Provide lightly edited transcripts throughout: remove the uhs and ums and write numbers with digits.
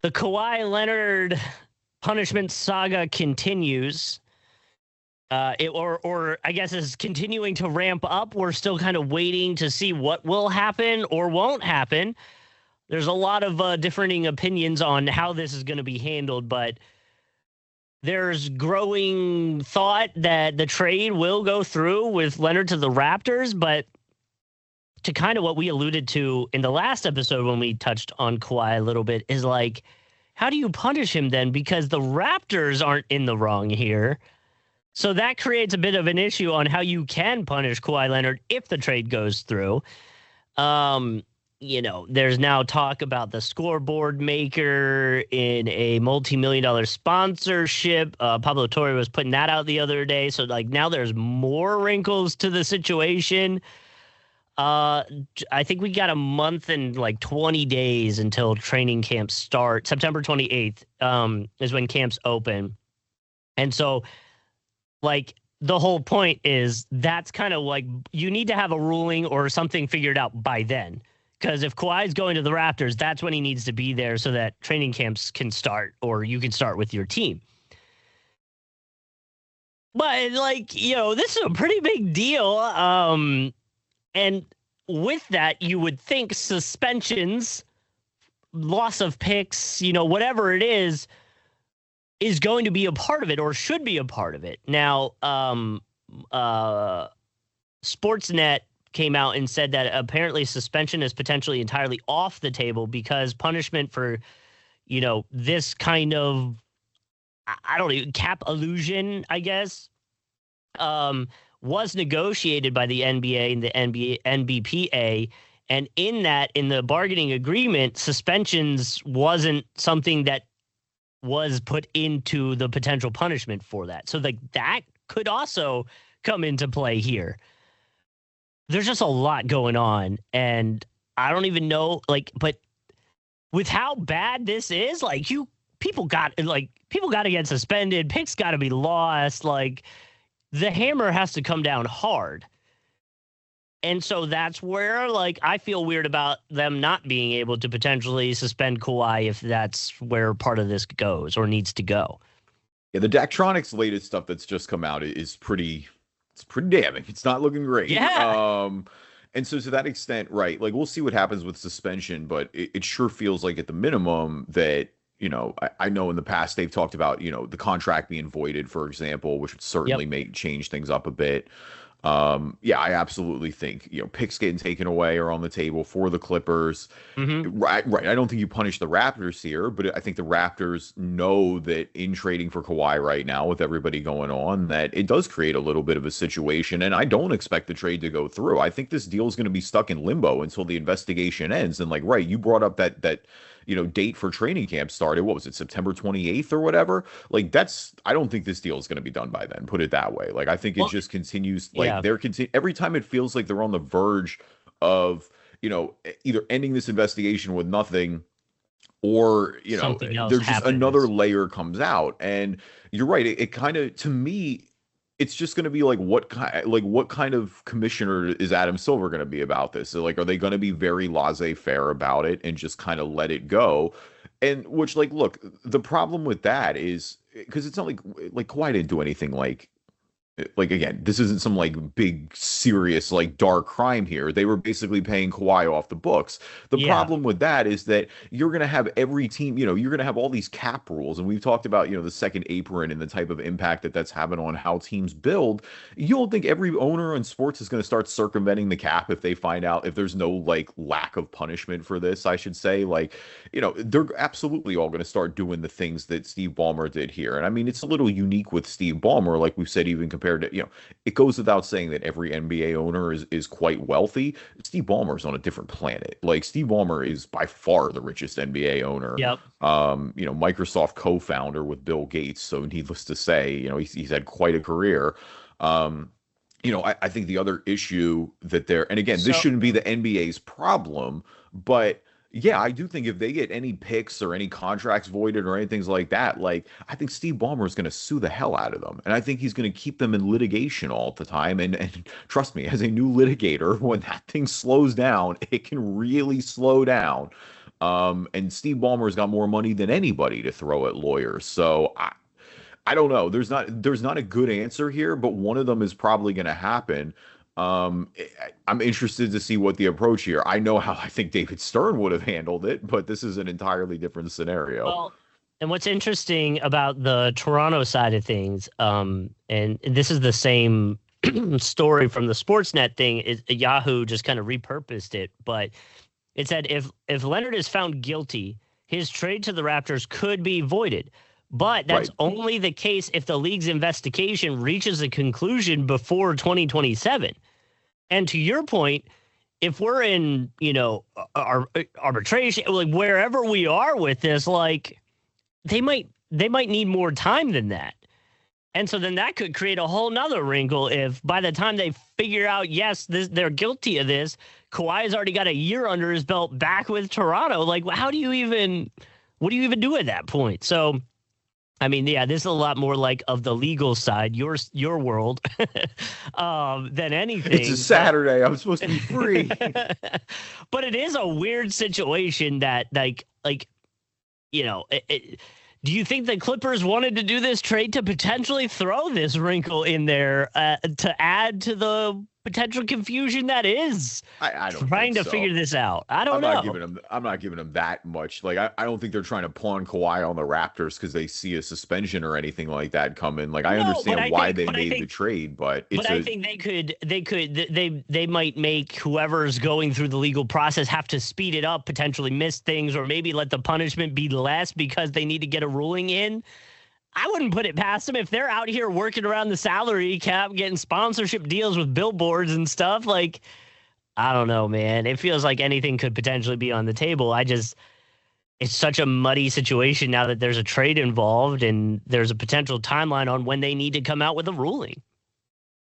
The Kawhi Leonard punishment saga continues. Or I guess is continuing to ramp up. We're still kind of waiting to see what will happen or won't happen. There's a lot of differing opinions on how this is going to be handled, but there's growing thought that the trade will go through with Leonard to the Raptors, but to kind of what we alluded to in the last episode when we touched on Kawhi a little bit is like, how do you punish him then? Because the Raptors aren't in the wrong here. So that creates a bit of an issue on how you can punish Kawhi Leonard if the trade goes through. There's now talk about the scoreboard maker in a multi-million-dollar sponsorship. Pablo Torre was putting that out the other day. So like now there's more wrinkles to the situation. I think we got a month and like 20 days until training camps start. September 28th is when camps open. And so like the whole point is that's kind of like you need to have a ruling or something figured out by then. Because if Kawhi's going to the Raptors, that's when he needs to be there so that training camps can start or you can start with your team. But like, this is a pretty big deal. And with that, you would think suspensions, loss of picks, whatever it is going to be a part of it or should be a part of it. Now, Sportsnet came out and said that apparently suspension is potentially entirely off the table because punishment for, this kind of, I don't know, cap illusion, I guess, was negotiated by the NBA and the NBPA. And in the bargaining agreement, suspensions wasn't something that was put into the potential punishment for that. So that could also come into play here. There's just a lot going on, and I don't even know, but with how bad this is, people got to get suspended, picks got to be lost, the hammer has to come down hard. And so that's where, I feel weird about them not being able to potentially suspend Kawhi if that's where part of this goes or needs to go. Yeah, the Daktronics latest stuff that's just come out is pretty damning. It's not looking great. Yeah. And so to that extent, right, we'll see what happens with suspension, but it sure feels like at the minimum that, I know in the past they've talked about, the contract being voided, for example, which would certainly change things up a bit. Yeah, I absolutely think, picks getting taken away are on the table for the Clippers. Mm-hmm. Right. I don't think you punish the Raptors here, but I think the Raptors know that in trading for Kawhi right now with everybody going on, that it does create a little bit of a situation. And I don't expect the trade to go through. I think this deal is going to be stuck in limbo until the investigation ends. And right, you brought up that date for training camp started. What was it, September 28th or whatever? I don't think this deal is going to be done by then, put it that way. I think it just continues. Every time it feels like they're on the verge of, either ending this investigation with nothing or, there's just another layer comes out. And you're right. It kind of, to me, it's just going to be what kind of commissioner is Adam Silver going to be about this? So are they going to be very laissez-faire about it and just kind of let it go? And which look, the problem with that is because it's not like Kawhi didn't do anything again, this isn't some big serious dark crime here. They were basically paying Kawhi off the books. The problem with that is that you're going to have every team, you're going to have all these cap rules, and we've talked about the second apron and the type of impact that's having on how teams build. You don't think every owner in sports is going to start circumventing the cap if they find out if there's no lack of punishment for this, I should say. They're absolutely all going to start doing the things that Steve Ballmer did here. And I mean, it's a little unique with Steve Ballmer, like we've said, even compared to, it goes without saying that every NBA owner is quite wealthy. Steve Ballmer's on a different planet. Steve Ballmer is by far the richest NBA owner. Yep. Microsoft co-founder with Bill Gates. So needless to say, he's had quite a career. I think the other issue that and again, this shouldn't be the NBA's problem, but yeah, I do think if they get any picks or any contracts voided or anything like that, I think Steve Ballmer is going to sue the hell out of them. And I think he's going to keep them in litigation all the time. And trust me, as a new litigator, when that thing slows down, it can really slow down. And Steve Ballmer's got more money than anybody to throw at lawyers. So I don't know. There's not a good answer here, but one of them is probably going to happen. I'm interested to see what the approach here. I know how I think David Stern would have handled it, but this is an entirely different scenario. Well, and what's interesting about the Toronto side of things, and this is the same story from the Sportsnet thing, is Yahoo just kind of repurposed it, but it said if Leonard is found guilty, his trade to the Raptors could be voided. But that's Right. only the case if the league's investigation reaches a conclusion before 2027. And to your point, if we're in, our arbitration, like wherever we are with this, like they might need more time than that. And so then that could create a whole nother wrinkle if by the time they figure out, yes, they're guilty of this, Kawhi's already got a year under his belt back with Toronto. Like, what do you even do at that point? So, I mean, yeah, this is a lot more like of the legal side, your world, than anything. It's a Saturday. I'm supposed to be free. But it is a weird situation that, do you think the Clippers wanted to do this trade to potentially throw this wrinkle in there to add to the potential confusion that is I don't trying think to so. figure this out? I don't know. I'm not giving them that much. Like I don't think they're trying to pawn Kawhi on the Raptors because they see a suspension or anything like that coming. Like I understand why they made the trade, but I think they might make whoever's going through the legal process have to speed it up, potentially miss things, or maybe let the punishment be less because they need to get a ruling in. I wouldn't put it past them if they're out here working around the salary cap, getting sponsorship deals with billboards and stuff. Like, I don't know, man. It feels like anything could potentially be on the table. It's such a muddy situation now that there's a trade involved and there's a potential timeline on when they need to come out with a ruling.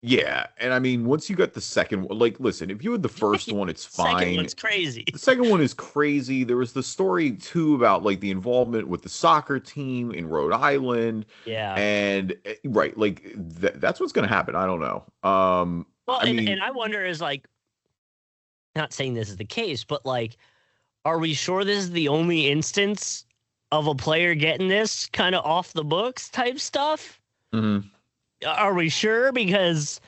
Yeah, and I mean, once you got the second one, like, listen, if you had the first one, it's fine. Second one's crazy. The second one is crazy. There was the story too about like the involvement with the soccer team in Rhode Island. Yeah, and right, like that's what's going to happen. I don't know. Well, I mean, and I wonder is like, not saying this is the case, but like, are we sure this is the only instance of a player getting this kind of off the books type stuff? mhm. Are we sure? Because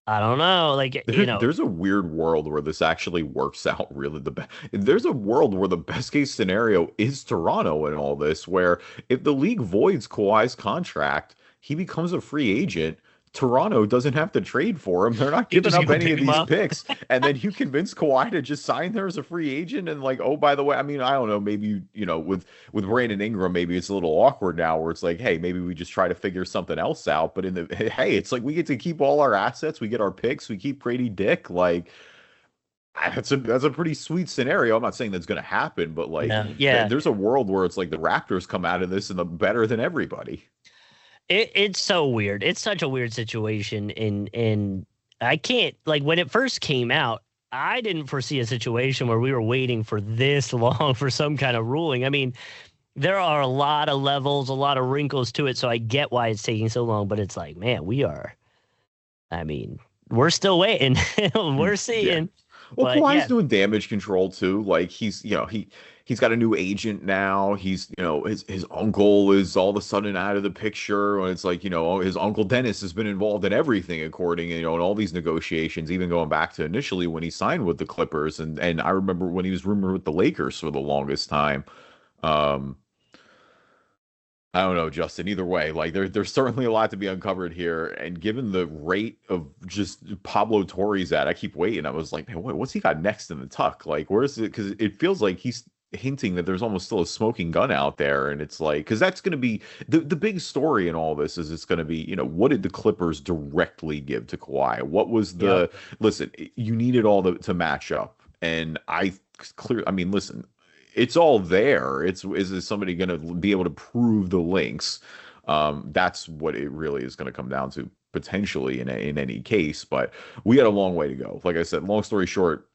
I don't know. Like, There's a weird world where this actually works out really the best. There's a world where the best case scenario is Toronto in all this, where if the league voids Kawhi's contract, he becomes a free agent. Toronto doesn't have to trade for him. They're not giving up any of these picks. And then you convince Kawhi to just sign there as a free agent. And like, oh, by the way, I mean, I don't know, maybe, with Brandon Ingram, maybe it's a little awkward now where it's like, hey, maybe we just try to figure something else out. But hey, it's like we get to keep all our assets. We get our picks. We keep Grady Dick. Like, that's a pretty sweet scenario. I'm not saying that's going to happen, but like, yeah. There's a world where it's like the Raptors come out of this and the better than everybody. It's so weird. It's such a weird situation. And I can't, like, when it first came out, I didn't foresee a situation where we were waiting for this long for some kind of ruling. I mean, there are a lot of levels, a lot of wrinkles to it. So I get why it's taking so long, but it's like, man, we're still waiting. We're seeing. Yeah. Well, Kawhi's doing damage control too. Like he's got a new agent now. He's, his uncle is all of a sudden out of the picture. And it's like, his uncle Dennis has been involved in everything according, in all these negotiations, even going back to initially when he signed with the Clippers. And I remember when he was rumored with the Lakers for the longest time. I don't know, Justin. Either way, like there's certainly a lot to be uncovered here, and given the rate of just Pablo Torre's at, I keep waiting. I was like, man, what's he got next in the tuck? Like, where's it? Because it feels like he's hinting that there's almost still a smoking gun out there, and it's like, because that's going to be the big story in all this is it's going to be, what did the Clippers directly give to Kawhi? What was the listen? You needed all to match up, and I mean, listen. It's all there. Is somebody going to be able to prove the links? That's what it really is going to come down to potentially in any case. But we got a long way to go. Like I said, long story short,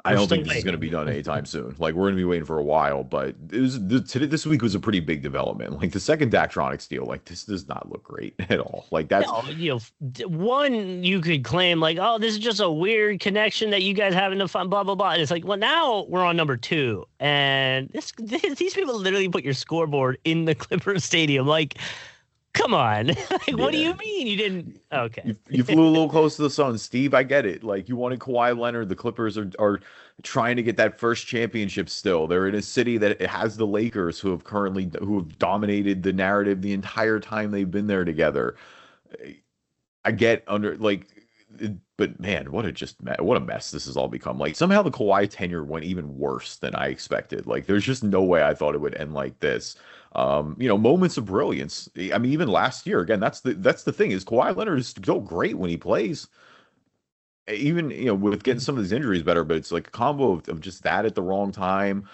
I We're don't still think this is going to be waiting. done anytime soon. Like we're going to be waiting for a while, but this week was a pretty big development. Like the second Daktronics deal, like this does not look great at all. Like that's No, one you could claim like, oh, this is just a weird connection that you guys have in the fun, blah blah blah. And it's like, well, now we're on number two, and these people literally put your scoreboard in the Clippers stadium. Like, come on, like, what do yeah. you mean you didn't? Okay, You flew a little close to the sun, Steve. I get it. Like you wanted Kawhi Leonard. The Clippers are trying to get that first championship still. They're in a city that it has the Lakers who have dominated the narrative the entire time they've been there together. I get under like but man, what a mess this has all become. Like somehow the Kawhi tenure went even worse than I expected. Like there's just no way I thought it would end like this. Moments of brilliance. I mean, even last year, again, that's the thing is Kawhi Leonard is still great when he plays. Even with getting some of these injuries better, but it's like a combo of just that at the wrong time.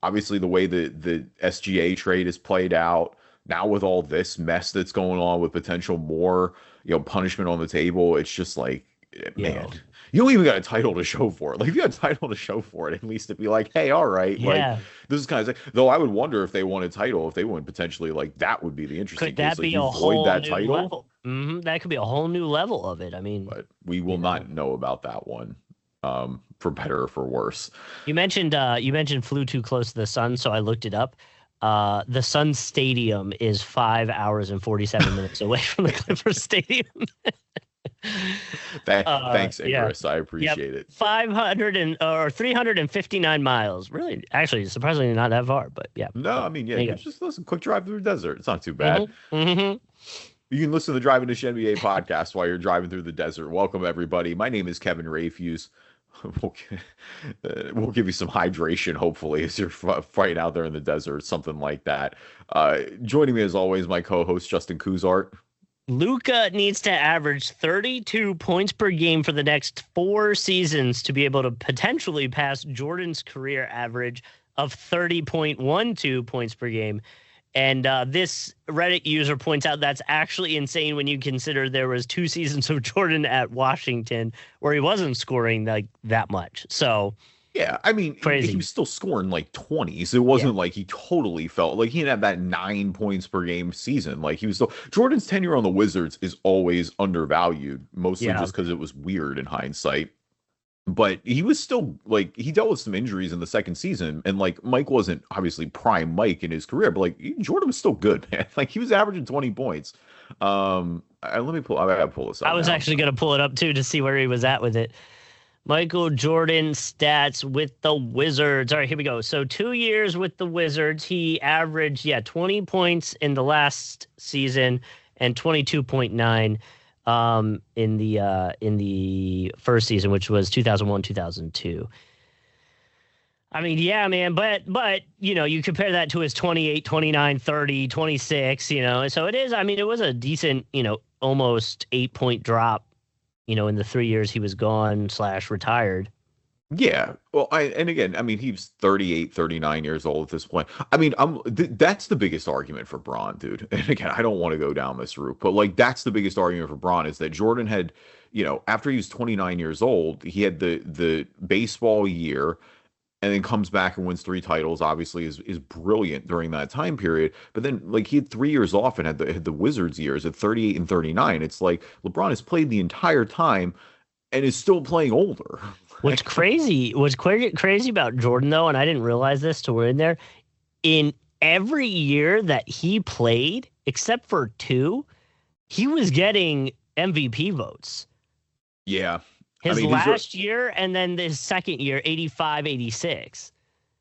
Obviously, the way the SGA trade is played out now with all this mess that's going on with potential more punishment on the table, it's just like man, you don't even got a title to show for it. Like if you had a title to show for it, at least it'd be like, hey, all right, like yeah. this is kind of though. I would wonder if they won a title, if they won potentially like that would be the interesting Could case. that Like be you a void whole that new title, level? That could be a whole new level of it. I mean, but we will not know about that one, for better or for worse. you mentioned flew too close to the sun, so I looked it up. The Sun Stadium is 5 hours and 47 minutes away from the Clippers Stadium. Thanks, Yeah. Ingress. I appreciate it. 359 miles. Really, actually, surprisingly not that far, but yeah. No, I mean, yeah, you it's just listen, quick drive through the desert. It's not too bad. Mm-hmm. You can listen to the Driving Dish NBA podcast while you're driving through the desert. Welcome, everybody. My name is Kevin Rayfuse. We'll give you some hydration, hopefully, as you're fighting out there in the desert, something like that. Joining me, as always, my co-host, Justin Kuzart. Luka needs to average 32 points per game for the next 4 seasons to be able to potentially pass Jordan's career average of 30.12 points per game. And this Reddit user points out that's actually insane when you consider there was 2 seasons of Jordan at Washington where he wasn't scoring like that much. So yeah, I mean, crazy. He was still scoring like 20s. It wasn't like he totally felt like he didn't have that 9 points per game season. Like he was still Jordan's tenure on the Wizards is always undervalued, mostly just because it was weird in hindsight. But he was still like he dealt with some injuries in the second season, and like Mike wasn't obviously prime Mike in his career, but like Jordan was still good, man. Like he was averaging 20 points. I gotta pull this up. I was actually gonna pull it up too to see where he was at with it. Michael Jordan stats with the Wizards. All right, here we go. So 2 years with the Wizards, he averaged 20 points in the last season and 22.9 in the first season, which was 2001-2002. I mean, yeah, man, but you compare that to his 28, 29, 30, 26, so it is. I mean, it was a decent, almost 8-point drop, in the 3 years he was gone / retired. Yeah. Well, I mean, he's 38, 39 years old at this point. I mean, that's the biggest argument for Bron, dude. And again, I don't want to go down this route, but like, that's the biggest argument for Bron is that Jordan had, after he was 29 years old, he had the baseball year and then comes back and wins 3 titles, obviously is brilliant during that time period. But then like he had 3 years off and had the Wizards years at 38 and 39. It's like LeBron has played the entire time and is still playing older. What's crazy about Jordan, though, and I didn't realize this till we're in there, in every year that he played, except for 2, he was getting MVP votes. Yeah. His last year and then his second year, 85, 86.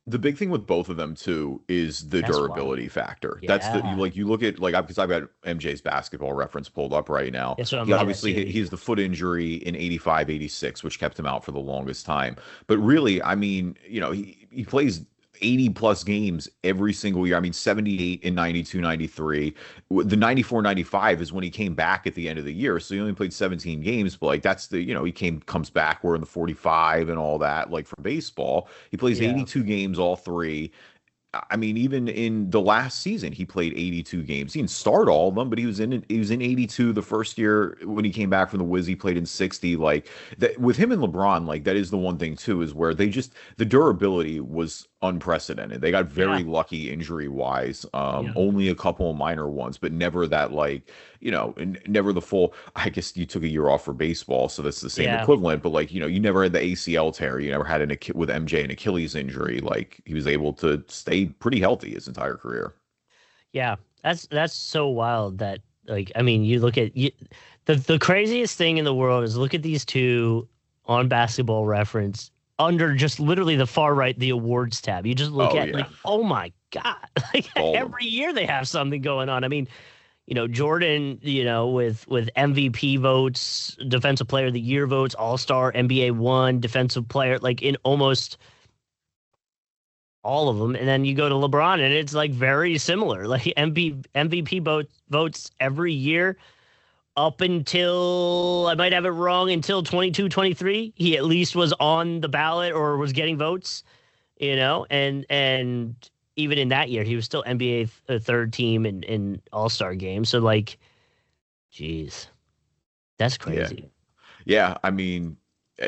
The big thing with both of them too is the durability factor. Yeah. That's you look at because I've got MJ's basketball reference pulled up right now. He's the foot injury in 85, 86, which kept him out for the longest time. But really, I mean, he plays 80 plus games every single year. I mean, 78 in 92, 93. The 94, 95 is when he came back at the end of the year. So he only played 17 games, but like that's he comes back. We're in the 45 and all that, like for baseball. He plays 82 games, all 3. I mean, even in the last season, he played 82 games. He didn't start all of them, but he was in 82 the first year when he came back from the Wiz. He played in 60. Like that with him and LeBron, like that is the one thing too, is where the durability was unprecedented. They got very lucky injury wise. Only a couple of minor ones, but never that like, never the full. I guess you took a year off for baseball, so that's the same equivalent. But like, you never had the ACL tear. You never had with MJ an Achilles injury. Like he was able to stay pretty healthy his entire career. Yeah, that's so wild that like I mean you look at the craziest thing in the world is look at these two on Basketball Reference under just literally the far right, the awards tab. You just look at like, oh my God, like every year they have something going on. I mean, Jordan, with MVP votes, Defensive Player of the Year votes, All-Star, NBA 1, Defensive Player, like in almost all of them. And then you go to LeBron and it's like very similar, like MVP votes every year up until, I might have it wrong, until 22-23. He at least was on the ballot or was getting votes, and even in that year, he was still NBA third team in All-Star games. So like, geez, that's crazy. Yeah. I mean,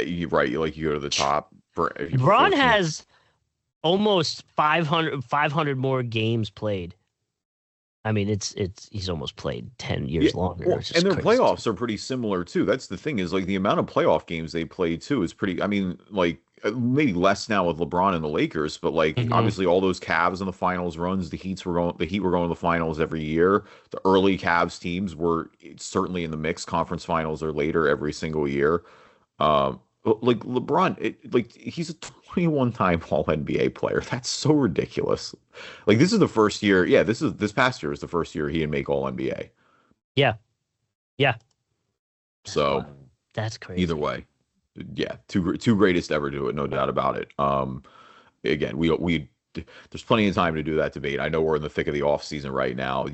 you're right. You go to the top. LeBron has almost 500 more games played. I mean, he's almost played 10 years longer. Well, and their playoffs are pretty similar too. That's the thing, is like the amount of playoff games they play too is pretty. I mean, like maybe less now with LeBron and the Lakers, but like obviously all those Cavs in the finals runs, the Heat were going to the finals every year. The early Cavs teams were certainly in the mixed conference finals or later every single year. Like LeBron, he's a 21-time All NBA player. That's so ridiculous. Like this is the first year. Yeah, this past year is the first year he didn't make All NBA. Yeah. So that's crazy. Either way, yeah, two greatest ever do it, no doubt about it. Again, we there's plenty of time to do that debate. I know we're in the thick of the off season right now.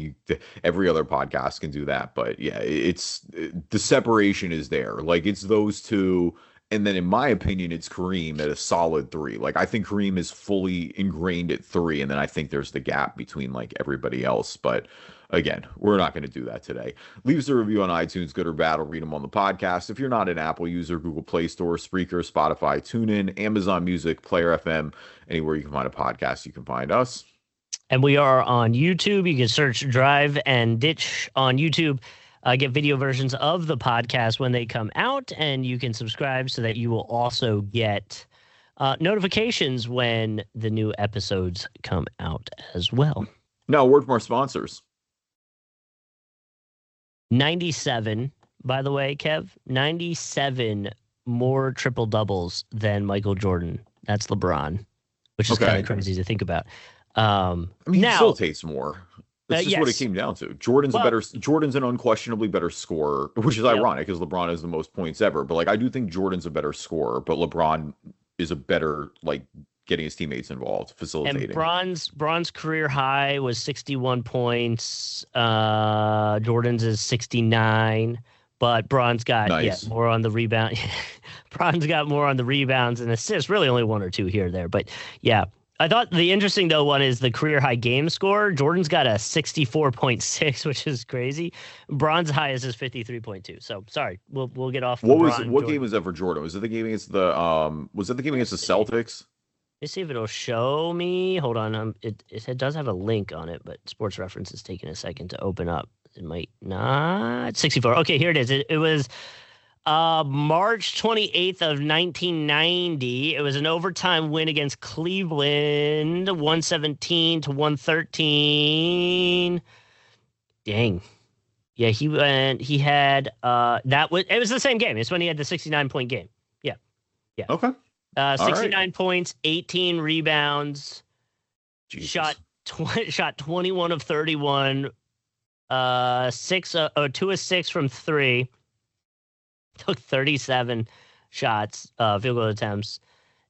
Every other podcast can do that, but yeah, the separation is there. Like it's those two. And then, in my opinion, it's Kareem at a solid 3. Like, I think Kareem is fully ingrained at 3. And then I think there's the gap between, like, everybody else. But, again, we're not going to do that today. Leave us a review on iTunes, good or bad. I'll read them on the podcast. If you're not an Apple user, Google Play Store, Spreaker, Spotify, TuneIn, Amazon Music, Player FM, anywhere you can find a podcast, you can find us. And we are on YouTube. You can search Drive and Ditch on YouTube. Get video versions of the podcast when they come out, and you can subscribe so that you will also get notifications when the new episodes come out as well. Now, a word from our sponsors. 97, by the way, Kev, 97 more triple doubles than Michael Jordan. That's LeBron, which is kind of crazy to think about. I mean, he still takes more. That's just what it came down to. Jordan's an unquestionably better scorer, which is ironic because LeBron has the most points ever. But like, I do think Jordan's a better scorer, but LeBron is a better, like, getting his teammates involved, facilitating. And Bron's career high was 61 points. Jordan's is 69, but Bron's got more on the rebound. Bron's got more on the rebounds and assists. Really, only 1 or 2 here or there, but yeah. I thought the interesting, though, one is the career high game score. Jordan's got a 64.6, which is crazy. Bron's highest is 53.2. So sorry, we'll get off. What game was that for Jordan? Was it the game against the Celtics? Let's see if it'll show me. Hold on, it does have a link on it, but Sports Reference is taking a second to open up. It might not. 64. Okay, here it is. It was March 28th of 1990. It was an overtime win against Cleveland, 117-113. Dang. Yeah, he had it was the same game. It's when he had the 69-point game. Yeah. Okay. 69 points, 18 rebounds. Jesus. Shot 21 of 31. 2 of 6 from 3. Took 37 shots, field goal attempts,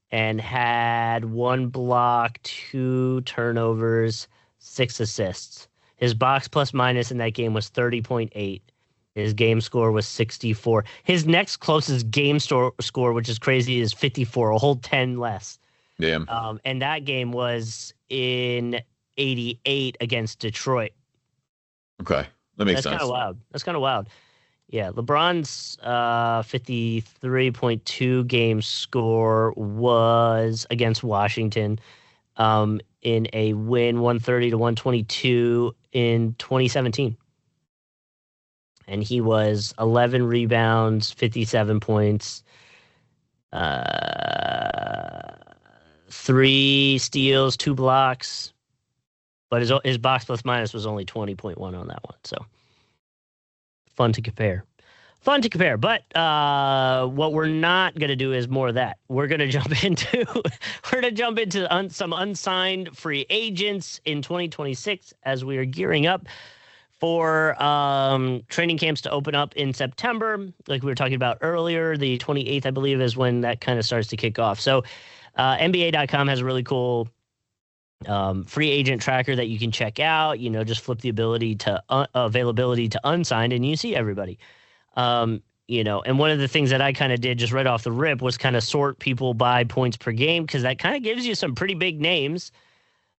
and had 1 block, 2 turnovers, 6 assists. His box plus minus in that game was 30.8. His game score was 64. His next closest game score, which is crazy, is 54, a whole 10 less. Yeah. And that game was in '88 against Detroit. Okay. That makes That's kind sense. of wild. That's kind of wild. Yeah, LeBron's 53.2 game score was against Washington in a win 130 to 122 in 2017. And he was 11 rebounds, 57 points, 3 steals, 2 blocks. But his box plus minus was only 20.1 on that one. So fun to compare. But what we're not going to do is more of that. We're going to jump into some unsigned free agents in 2026 as we are gearing up for training camps to open up in September. Like we were talking about earlier, the 28th, I believe, is when that kind of starts to kick off. So NBA.com has a really cool free agent tracker that you can check out. Just flip the availability to unsigned, and you see everybody. And one of the things that I kind of did just right off the rip was kind of sort people by points per game, because that kind of gives you some pretty big names.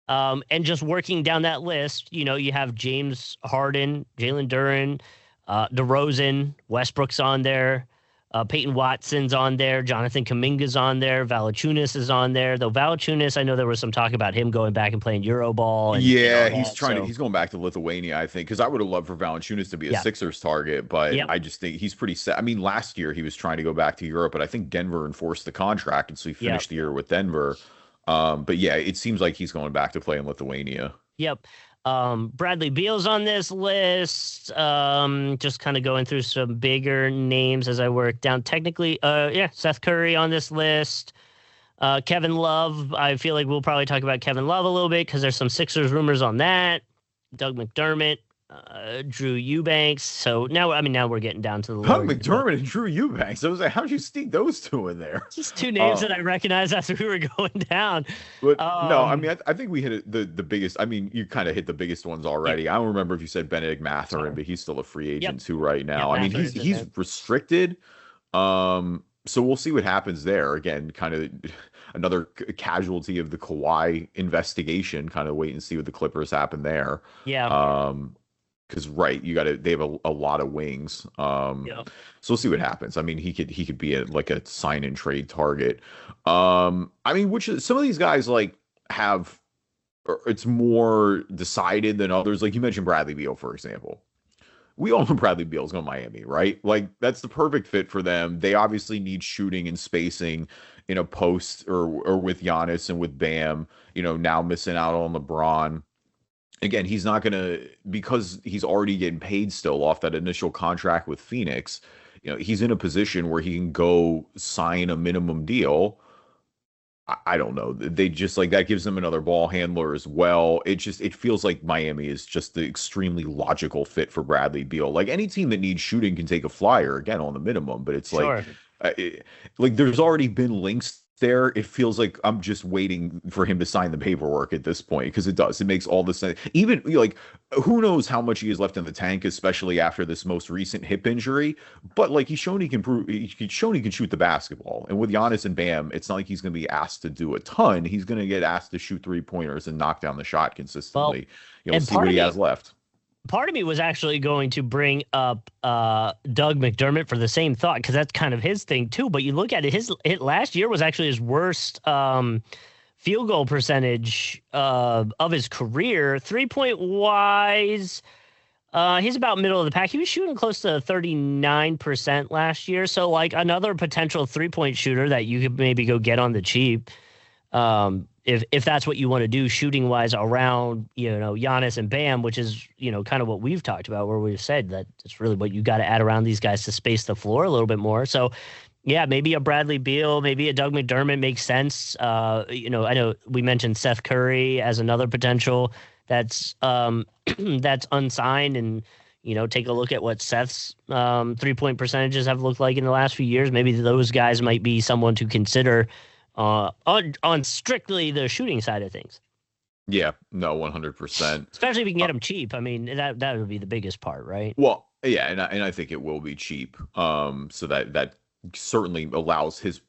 And just working down that list, you have James Harden, Jalen Duren, DeRozan, Westbrook's on there, Peyton Watson's on there, Jonathan Kuminga's on there, Valanciunas is on there. Though Valanciunas, I know there was some talk about him going back and playing Euroball. He's going back to Lithuania, I think, because I would have loved for Valanciunas to be a Sixers target, but I just think he's pretty set. I mean, last year he was trying to go back to Europe, but I think Denver enforced the contract, and so he finished the year with Denver. But yeah, it seems like he's going back to play in Lithuania. Yep. Bradley Beal's on this list. Just kind of going through some bigger names as I work down. Technically, Seth Curry on this list. Kevin Love. I feel like we'll probably talk about Kevin Love a little bit because there's some Sixers rumors on that. Doug McDermott. Drew Eubanks. So now we're getting down to the Doug McDermott and Drew Eubanks. I was like, how'd you sneak those two in there? Just two names that I recognized after we were going down. But no, I mean, I think we hit the biggest. I mean, you kind of hit the biggest ones already. I don't remember if you said Benedict Mathurin, but he's still a free agent too right now. I mean, he's restricted. So we'll see what happens there. Again, kind of another casualty of the Kawhi investigation. Kind of wait and see what the Clippers happen there. Yeah. Because they have a lot of wings. So we'll see what happens. I mean, he could be like a sign and trade target. I mean, some of these guys have, it's more decided than others. Like you mentioned Bradley Beal, for example. We all know Bradley Beal's going to Miami, right? Like that's the perfect fit for them. They obviously need shooting and spacing in a post or with Giannis and with Bam, now missing out on LeBron. Again, he's not going to, because he's already getting paid still off that initial contract with Phoenix. He's in a position where he can go sign a minimum deal. I don't know. They just that gives them another ball handler as well. It feels like Miami is just the extremely logical fit for Bradley Beal. Like any team that needs shooting can take a flyer again on the minimum, but it's there's already been links there. It feels like I'm just waiting for him to sign the paperwork at this point, because it makes all the sense. Even who knows how much he has left in the tank, especially after this most recent hip injury, but he's shown he can shoot the basketball. And with Giannis and Bam, it's not like he's going to be asked to do a ton. He's going to get asked to shoot 3-pointers and knock down the shot consistently. We'll see what he has left. Part of me was actually going to bring up Doug McDermott for the same thought, because that's kind of his thing too. But you look at it, his last year was actually his worst field goal percentage of his career. 3-point wise, he's about middle of the pack. He was shooting close to 39% last year. So another potential 3-point shooter that you could maybe go get on the cheap. If that's what you want to do shooting wise around, Giannis and Bam, which is, kind of what we've talked about, where we've said that it's really what you got to add around these guys to space the floor a little bit more. So yeah, maybe a Bradley Beal, maybe a Doug McDermott makes sense. I know we mentioned Seth Curry as another potential that's that's unsigned, and take a look at what Seth's 3-point percentages have looked like in the last few years. Maybe those guys might be someone to consider on strictly the shooting side of things. Yeah, no, 100%. Especially if you can get them cheap. I mean, that would be the biggest part, right? Well, yeah, and I think it will be cheap. So that certainly allows his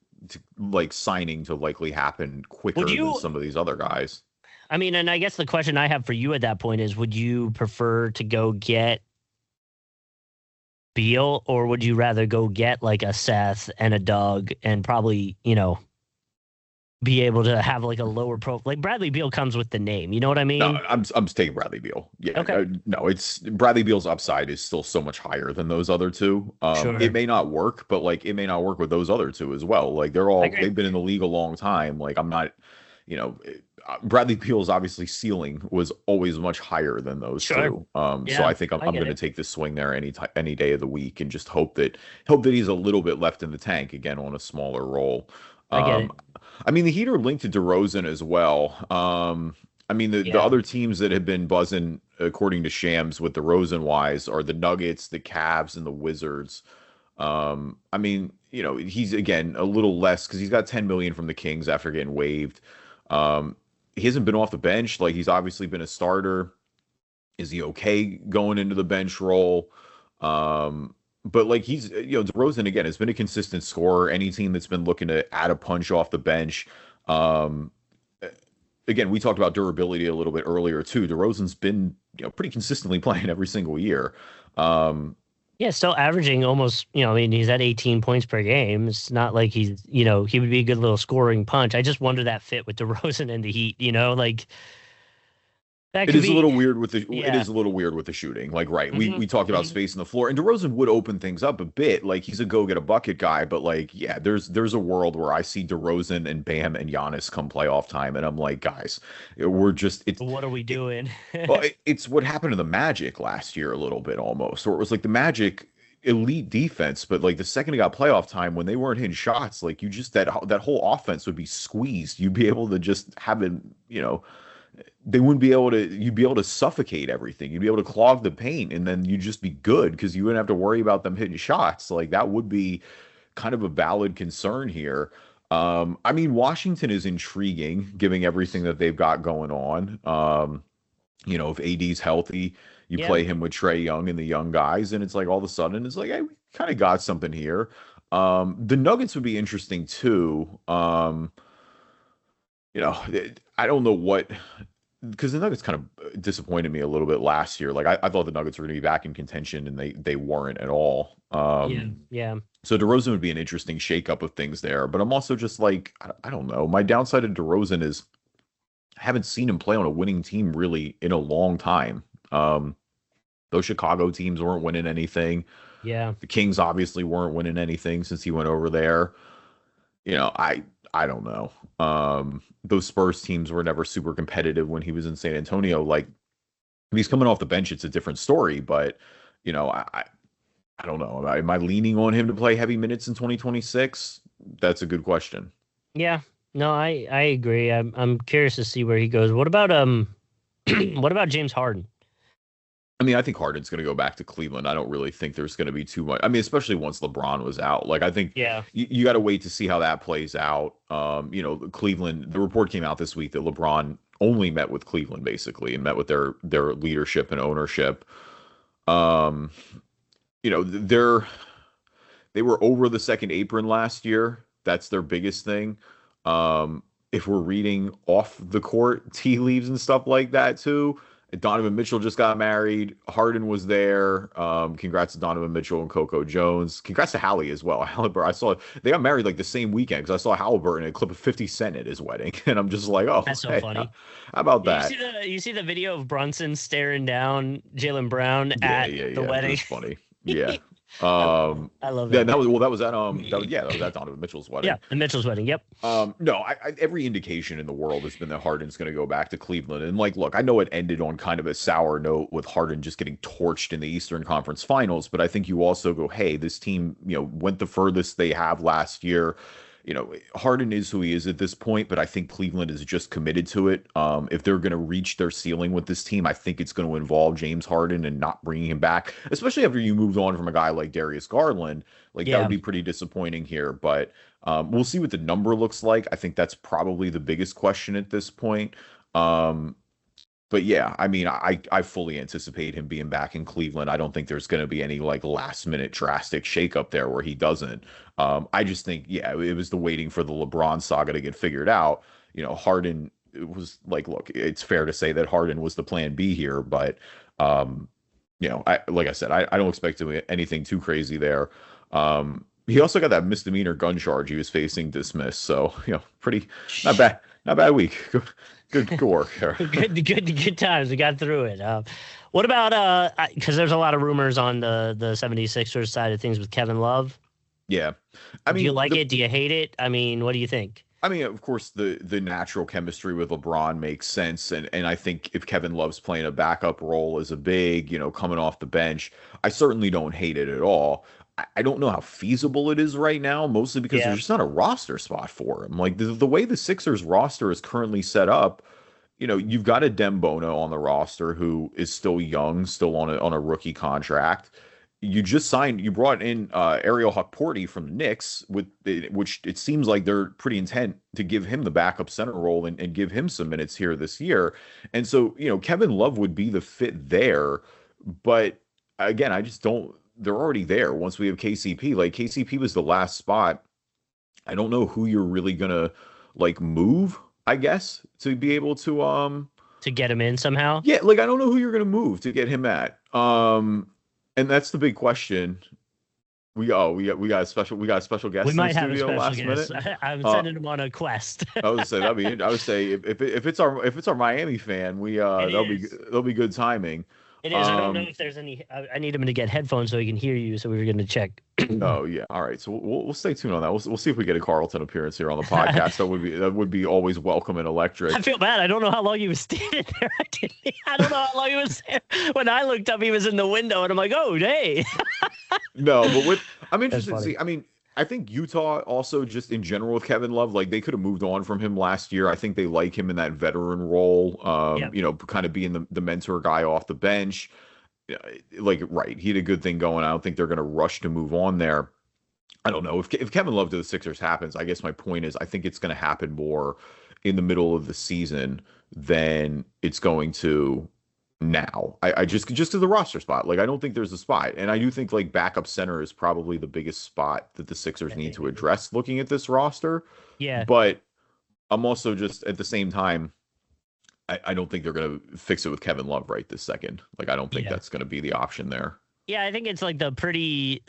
like signing to likely happen Would quicker than you? some of these other guys. I mean, and I guess the question I have for you at that point is: would you prefer to go get Beal, or would you rather go get like a Seth and a Doug and probably, be able to have like a lower pro? Like Bradley Beal comes with the name. You know what I No, mean? I'm taking Bradley Beal. Yeah, Okay. no, it's Bradley Beal's upside is still so much higher than those other two. It Sure. may not work, but like it may not work with those other two as well. Like I agree. they've been in the league a long time. Like I'm not, Bradley Beal's obviously ceiling was always much higher than those Sure. two. So Yeah, I think I I'm get going to it. take this swing there any day of the week and just hope that he's a little bit left in the tank again on a smaller role. I get Um, it. I mean, the Heat are linked to DeRozan as well. I mean, the Yeah. other teams that have been buzzing, according to Shams, with DeRozan wise, are the Nuggets, the Cavs, and the Wizards. I mean, he's again a little less because he's got 10 million from the Kings after getting waived. Um, he hasn't been off the bench. Like he's obviously been a starter. Is he okay going into the bench role? But like DeRozan again has been a consistent scorer. Any team that's been looking to add a punch off the bench. Um, Again, we talked about durability a little bit earlier too. DeRozan's been pretty consistently playing every single year. Um, Yeah, still averaging almost, I mean, he's at 18 points per game. It's not like he would be a good little scoring punch. I just wonder that fit with DeRozan and the Heat, like that It could is a be, little weird with yeah. the shooting. Like, right, Hmm. we talked about Hmm. space in the floor, and DeRozan would open things up a bit. Like he's a go get a bucket guy, but like, yeah, there's a world where I see DeRozan and Bam and Giannis come playoff time, and I'm like, guys, we're just What are we doing? it's what happened to the Magic last year a little bit almost, or it was like the Magic elite defense, but like the second it got playoff time when they weren't hitting shots, like you just that whole offense would be squeezed. You'd be able to just have it, they wouldn't be able to you'd be able to suffocate everything. You'd be able to clog the paint and then you'd just be good because you wouldn't have to worry about them hitting shots. Like that would be kind of a valid concern here. I mean, Washington is intriguing, given everything that they've got going on. If AD's healthy, you Yeah. play him with Trey Young and the young guys, and it's like all of a sudden it's like, hey, we kind of got something here. The Nuggets would be interesting too. I don't know what because the Nuggets kind of disappointed me a little bit last year. Like I thought the Nuggets were going to be back in contention, and they weren't at all. Yeah. Yeah. So DeRozan would be an interesting shakeup of things there. But I'm also just like I don't know. My downside of DeRozan is I haven't seen him play on a winning team really in a long time. Um, those Chicago teams weren't winning anything. Yeah. The Kings obviously weren't winning anything since he went over there. I don't know. Those Spurs teams were never super competitive when he was in San Antonio. Like if he's coming off the bench, it's a different story. But you know, I don't know. Am I leaning on him to play heavy minutes in 2026? That's a good question. Yeah. No, I agree. I'm curious to see where he goes. What about what about James Harden? I mean, I think Harden's going to go back to Cleveland. I don't really think there's going to be too much. I mean, especially once LeBron was out. Like, I think Yeah. you got to wait to see how that plays out. Cleveland. The report came out this week that LeBron only met with Cleveland basically and met with their leadership and ownership. Um, they were over the second apron last year. That's their biggest thing. If we're reading off the court tea leaves and stuff like that too, Donovan Mitchell just got married. Harden was there. Congrats to Donovan Mitchell and Coco Jones. Congrats to Hallie as well. Halliburton. I saw they got married like the same weekend because I saw Halliburton in a clip of 50 Cent at his wedding, and I'm just like, oh, That's so hey, funny. how about Yeah, that? you see the video of Brunson staring down Jalen Brown Yeah, at yeah, the yeah. It wedding. was funny. Yeah. I love it. I love Yeah, it. that was that was at Donovan Mitchell's Yeah, wedding. the Mitchell's wedding. Yep. No, every indication in the world has been that Harden's going to go back to Cleveland. And like, look, I know it ended on kind of a sour note with Harden just getting torched in the Eastern Conference Finals, but I think you also go, hey, this team, went the furthest they have last year. Harden is who he is at this point, but I think Cleveland is just committed to it. If they're going to reach their ceiling with this team, I think it's going to involve James Harden and not bringing him back, especially after you moved on from a guy like Darius Garland. Like that would Yeah. be pretty disappointing here, but we'll see what the number looks like. I think that's probably the biggest question at this point. Um, But yeah, I mean, I fully anticipate him being back in Cleveland. I don't think there's going to be any like last minute drastic shakeup there where he doesn't. I just think, yeah, it was the waiting for the LeBron saga to get figured out. Harden, it was like, look, it's fair to say that Harden was the plan B here, but um, like I said, I don't expect anything too crazy there. He also got that misdemeanor gun charge he was facing dismissed. So, pretty not bad week. Good work. Good times. We got through it. What about because there's a lot of rumors on the 76ers side of things with Kevin Love. Yeah. Do you like it? Do you hate it? I mean, what do you think? I mean, of course, the natural chemistry with LeBron makes sense. And I think if Kevin Love's playing a backup role as a big, coming off the bench, I certainly don't hate it at all. I don't know how feasible it is right now, mostly because there's just not a roster spot for him. Like the way the Sixers roster is currently set up, you've got a Dembono on the roster who is still young, still on a rookie contract. You brought in Ariel Hukporti from the Knicks, which it seems like they're pretty intent to give him the backup center role and give him some minutes here this year. And so, Kevin Love would be the fit there. But again, I just don't. They're already there once we have KCP. Like KCP was the last spot. I don't know who you're really gonna like move, I guess, to be able to get him in somehow. Yeah, like I don't know who you're gonna move to get him at. And that's the big question. We got a special guest. We in might the have a studio special last guest. minute. I'm sending him on a quest. I would say if it's our Miami fan, that'll be good timing. It is. I don't know if there's any. I need him to get headphones so he can hear you. So we were going to check. Oh yeah, all right. So we'll stay tuned on that. We'll see if we get a Carlton appearance here on the podcast. That would be always welcome and electric. I feel bad. I don't know how long he was standing there. I don't know how long he was there. When I looked up, he was in the window, and I'm like, oh, hey. No, but I'm interested to see. I mean, I think Utah also just in general with Kevin Love, like they could have moved on from him last year. I think they like him in that veteran role, kind of being the mentor guy off the bench. Like, right. He had a good thing going. I don't think they're going to rush to move on there. I don't know if Kevin Love to the Sixers happens. I guess my point is I think it's going to happen more in the middle of the season than it's going to now. I just to the roster spot. Like I don't think there's a spot. And I do think like backup center is probably the biggest spot that the Sixers need to address looking at this roster. Yeah. But I'm also just at the same time, I don't think they're gonna fix it with Kevin Love right this second. Like I don't think that's gonna be the option there. Yeah, I think it's like the pretty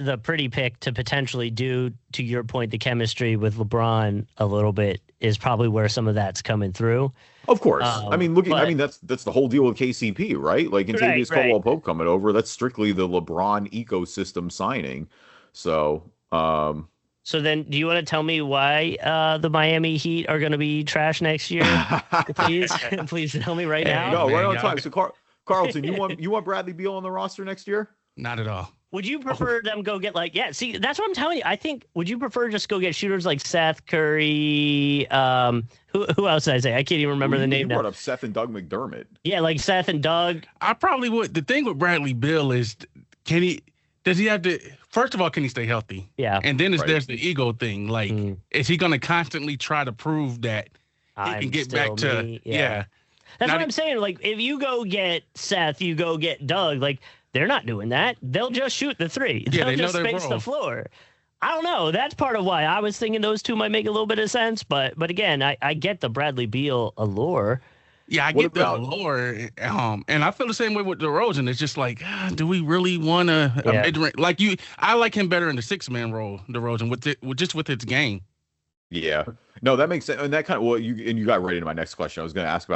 pick to potentially do, to your point, the chemistry with LeBron a little bit is probably where some of that's coming through. Of course. I mean, that's the whole deal with KCP, right? Like Kentavious Caldwell-Pope coming over, that's strictly the LeBron ecosystem signing. So, so then do you want to tell me why the Miami Heat are going to be trash next year? Please tell me right now. No, right on time. So Carlton, you want Bradley Beal on the roster next year? Not at all. Would you prefer them go get see, that's what I'm telling you. I think, would you prefer just go get shooters like Seth Curry? Who else did I say? I can't even remember the name now. You brought up Seth and Doug McDermott. Yeah, like Seth and Doug. I probably would. The thing with Bradley Beal is, does he have to, first of all, can he stay healthy? Yeah. And then there's the ego thing. Like, is he going to constantly try to prove that he can get back to, me. Yeah. That's what I'm saying. Like, if you go get Seth, you go get Doug, like, they're not doing that. They'll just shoot the three. Yeah, They'll just space the floor. I don't know. That's part of why I was thinking those two might make a little bit of sense. But again, I get the Bradley Beal allure. Yeah, I get the allure. And I feel the same way with DeRozan. It's just like, do we really want a mid-range? Like I like him better in the 6-man role, DeRozan, with his game. Yeah. No, that makes sense. And that kind of you got right into my next question. I was going to ask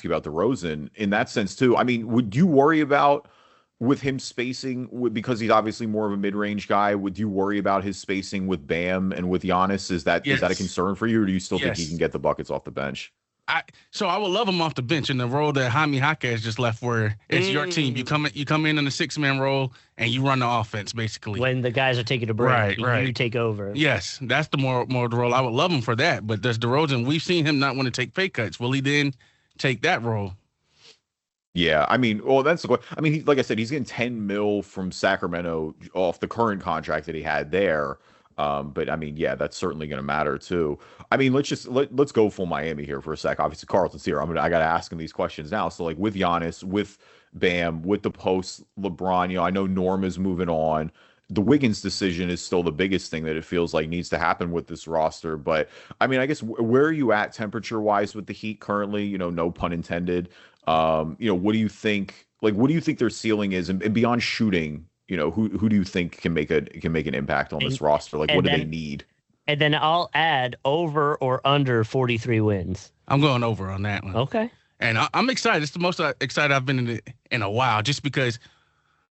you about DeRozan in that sense too. I mean, would you worry about with him spacing because he's obviously more of a mid-range guy? Would you worry about his spacing with Bam and with Giannis? Is that a concern for you, or do you still think he can get the buckets off the bench? So I would love him off the bench in the role that Jaime Jaquez just left, where it's your team. You come in the 6-man role and you run the offense basically. When the guys are taking a break, you take over. Yes, that's the more the role. I would love him for that. But does DeRozan? We've seen him not want to take pay cuts. Will he then take that role? Yeah, I mean, that's the question. I mean, like I said, he's getting $10 million from Sacramento off the current contract that he had there. But I mean, yeah, that's certainly going to matter too. I mean, let's go full Miami here for a sec. Obviously, Carlton's here. I got to ask him these questions now. So like with Giannis, with Bam, with the post LeBron, I know Norm is moving on. The Wiggins decision is still the biggest thing that it feels like needs to happen with this roster. But I mean, I guess where are you at temperature wise with the Heat currently? No pun intended. What do you think? Like, what do you think their ceiling is, and beyond shooting? Who do you think can make an impact on this roster? Like, what do they need? And then I'll add over or under 43 wins. I'm going over on that one. Okay. And I'm excited. It's the most excited I've been in a while, just because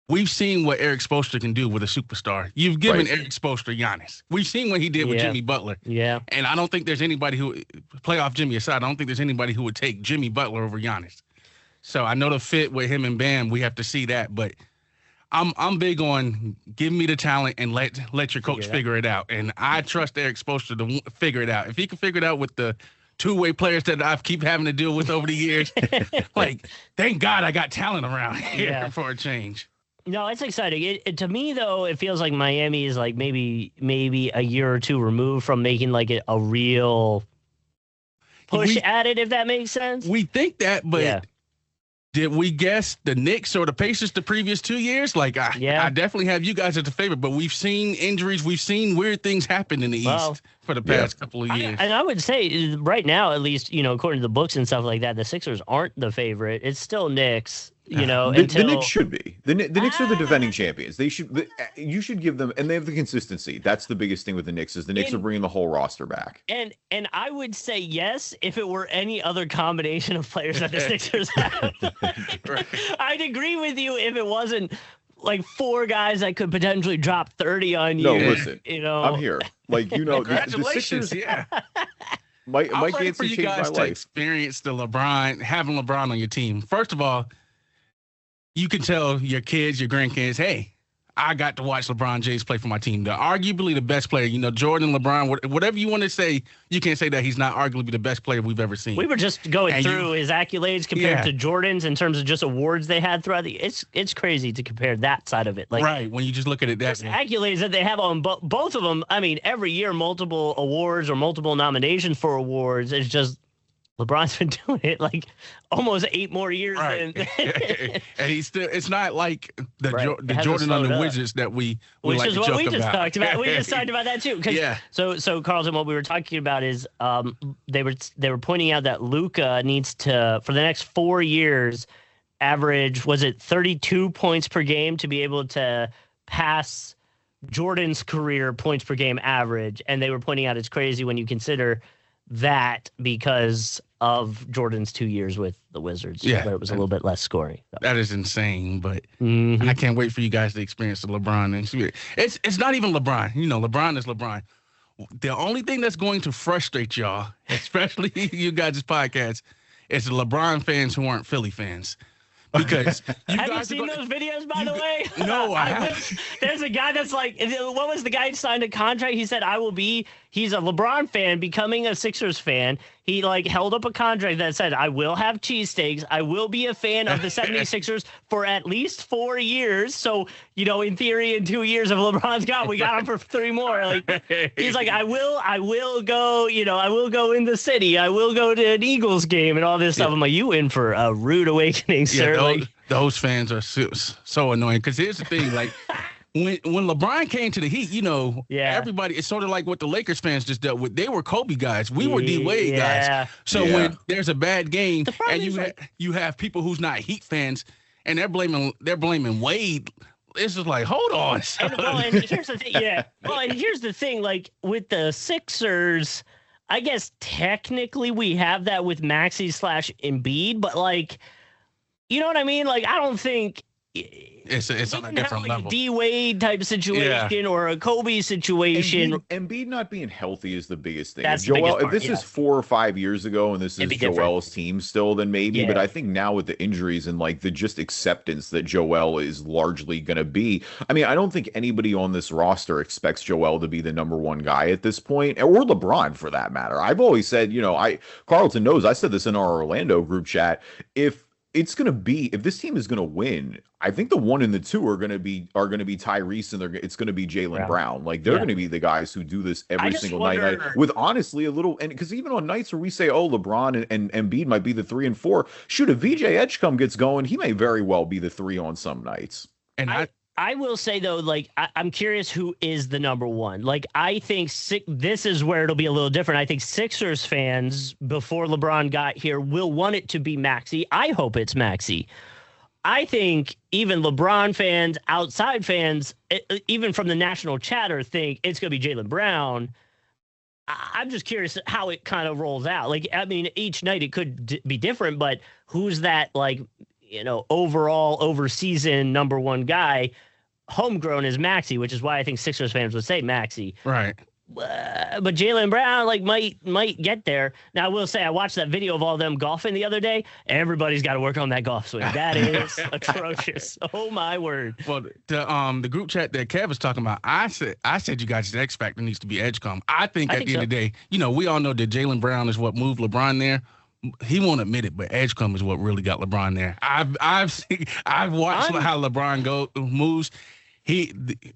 we've seen what Eric Spoelstra can do with a superstar. You've given Eric Spoelstra Giannis. We've seen what he did with Jimmy Butler. Yeah. And I don't think there's anybody who, playoff Jimmy aside, I don't think there's anybody who would take Jimmy Butler over Giannis. So I know the fit with him and Bam, we have to see that, but I'm big on give me the talent and let your coach figure it out. And I trust Eric Spoelstra to figure it out. If he can figure it out with the two-way players that I keep having to deal with over the years, like, thank God I got talent around here for a change. No, it's exciting. To me, though, it feels like Miami is like maybe a year or two removed from making like a real push at it, if that makes sense. We think that, but did we guess the Knicks or the Pacers the previous 2 years? Like, I definitely have you guys as the favorite, but we've seen injuries. We've seen weird things happen in the East for the past couple of years. And I would say right now, at least, according to the books and stuff like that, the Sixers aren't the favorite. It's still Knicks. The Knicks should be. The Knicks are the defending champions. They should. You should give them, and they have the consistency. That's the biggest thing with the Knicks is the Knicks are bringing the whole roster back. And I would say yes if it were any other combination of players that the Sixers have. I'd agree with you if it wasn't like four guys that could potentially drop 30 on you. No, listen. I'm here. Like congratulations. The Sixers. Yeah. Mike Gansey changed my life. Experience the having LeBron on your team. First of all, you can tell your kids, your grandkids, hey, I got to watch LeBron James play for my team. They're arguably the best player. Jordan, LeBron, whatever you want to say, you can't say that he's not arguably the best player we've ever seen. We were just going through his accolades compared to Jordan's in terms of just awards they had throughout the. It's crazy to compare that side of it. Like, right, when you just look at it that way. Accolades that they have on both of them. I mean, every year multiple awards or multiple nominations for awards. It's just LeBron's been doing it like almost 8 more years. Right. And he's still, it's not like the Jordan on the Wizards that we which like is to what joke we just about. talked about. We just talked about that too. So Carlton, what we were talking about is they were pointing out that Luka needs to, for the next 4 years, average, was it 32 points per game to be able to pass Jordan's career points per game average. And they were pointing out it's crazy when you consider that because of Jordan's 2 years with the Wizards, where it was a little bit less scoring. So. That is insane, but I can't wait for you guys to experience the LeBron experience. It's not even LeBron. LeBron is LeBron. The only thing that's going to frustrate y'all, especially you guys' podcast, is the LeBron fans who aren't Philly fans. Because have you seen those videos, by the way? No, I haven't. There's a guy that's like, what was the guy who signed a contract? He said, he's a LeBron fan becoming a Sixers fan. He held up a contract that said, I will have cheesesteaks. I will be a fan of the 76ers for at least 4 years. So, in theory, in 2 years of LeBron's gone, we got him for 3 more. He's like, I will go, I will go in the city. I will go to an Eagles game and all this stuff. I'm like, you in for a rude awakening, sir. Those fans are so annoying. Because here's the thing, when LeBron came to the Heat, everybody, it's sort of like what the Lakers fans just dealt with. They were Kobe guys. We were D-Wade guys. So when there's a bad game and you have people who's not Heat fans and they're blaming Wade, it's just like, hold on. And here's the thing. And here's the thing, with the Sixers, I guess technically we have that with Maxey / Embiid, but you know what I mean? I don't think it's on a different level. A D-Wade type of situation or a Kobe situation. Embiid not being healthy is the biggest thing. That's the biggest part, if this is 4 or 5 years ago and this is Joel's team still, then maybe. But I think now with the injuries and the just acceptance that Joel is largely going to be. I mean, I don't think anybody on this roster expects Joel to be the number 1 guy at this point, or LeBron for that matter. I've always said, Carlton knows, I said this in our Orlando group chat, if it's going to be, if this team is going to win, I think the 1 and the 2 are going to be Tyrese, and it's going to be Jaylen Brown. Like, they're going to be the guys who do this every single night with honestly a little, and because even on nights where we say, oh, LeBron and Embiid might be the 3 and 4, shoot, if VJ Edgecombe gets going, he may very well be the 3 on some nights. And I will say, though, like, I'm curious who is the number 1. Like, I think this is where it'll be a little different. I think Sixers fans, before LeBron got here, will want it to be Maxey. I hope it's Maxey. I think even LeBron fans, outside fans, even from the national chatter, think it's going to be Jaylen Brown. I'm just curious how it kind of rolls out. Like, I mean, each night it could be different, but who's that, like, overall over season number 1 guy? Homegrown is Maxey, which is why I think Sixers fans would say Maxey. Right. But Jaylen Brown might get there. Now, I will say I watched that video of all them golfing the other day. Everybody's got to work on that golf swing. That is atrocious. Oh my word. Well, the group chat that Kev was talking about, I said you guys' X factor needs to be Edgecombe. I think at the end of the day, we all know that Jaylen Brown is what moved LeBron there. He won't admit it, but Edgecombe is what really got LeBron there. I've watched how LeBron moves.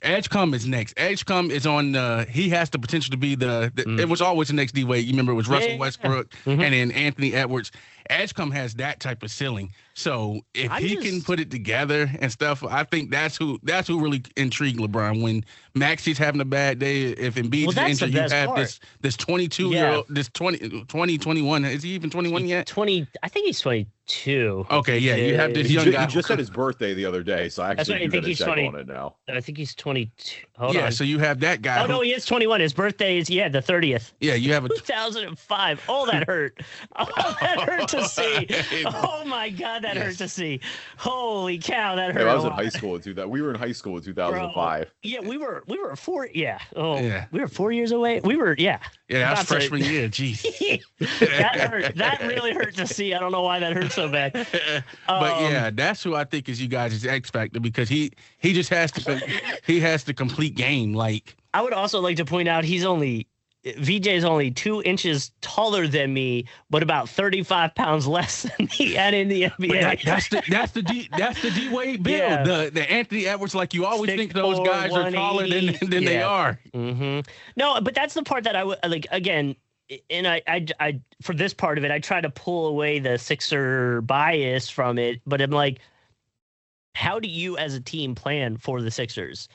Edgecombe is next. Edgecombe is on. He has the potential to be It was always the next D Wade. You remember it was Russell Westbrook and then Anthony Edwards. Edgecombe has that type of ceiling. So if he can put it together and stuff, I think that's who really intrigued LeBron. When Maxey's having a bad day, if Embiid's injured, you have this 22-year-old, this 21. Is he even 21 yet? 20. I think he's 22. Okay, yeah, you have this young guy. He just had his birthday the other day, so I actually do check on it now. I think he's 22. Hold on. So you have that guy. Oh, no, he is 21. His birthday is, the 30th. Yeah, you have 2005. Oh, that hurt. Oh, that hurt to see. Oh, my God, that hurt to see. Holy cow, that hurt. I was in high school in 2000. We were in high school in 2005. Bro, yeah, we were 4. Yeah. Oh, yeah. We were 4 years away. We were, yeah. Yeah, that was freshman year. Jeez. That hurt. That really hurt to see. I don't know why that hurt so bad. But yeah, that's who I think is you guys' X factor, because he just has the complete game. Like, I would also like to point out VJ is only 2 inches taller than me, but about 35 pounds less than me, and in the NBA. That's the D Wade build. Yeah. The Anthony Edwards, like, you always think those guys are taller than they are. Mm-hmm. No, but that's the part that I would like. Again, and I for this part of it, I try to pull away the Sixer bias from it. But I'm like, how do you as a team plan for the Sixers?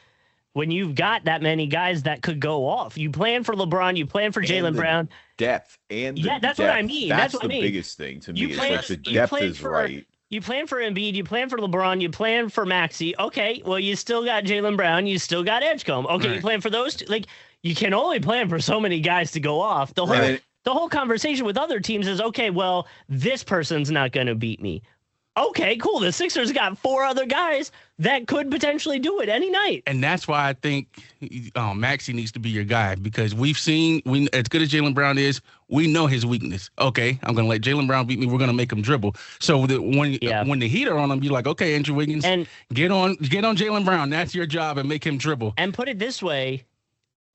When you've got that many guys that could go off, you plan for LeBron, you plan for Jaylen Brown. Depth and that's what I mean. That's what I mean. The biggest thing to me. It's like the depth is right. You plan for Embiid, you plan for LeBron, you plan for Maxey. Okay, well, you still got Jaylen Brown, you still got Edgecombe. Okay, right. You plan for those two. Like, you can only plan for so many guys to go off. The whole conversation with other teams is, okay, well, this person's not going to beat me. Okay, cool. The Sixers got 4 other guys that could potentially do it any night. And that's why I think Maxey needs to be your guy, because as good as Jaylen Brown is, we know his weakness. Okay, I'm going to let Jaylen Brown beat me. We're going to make him dribble. So when the heat are on him, you're like, okay, Andrew Wiggins, and get on Jaylen Brown. That's your job, and make him dribble. And put it this way,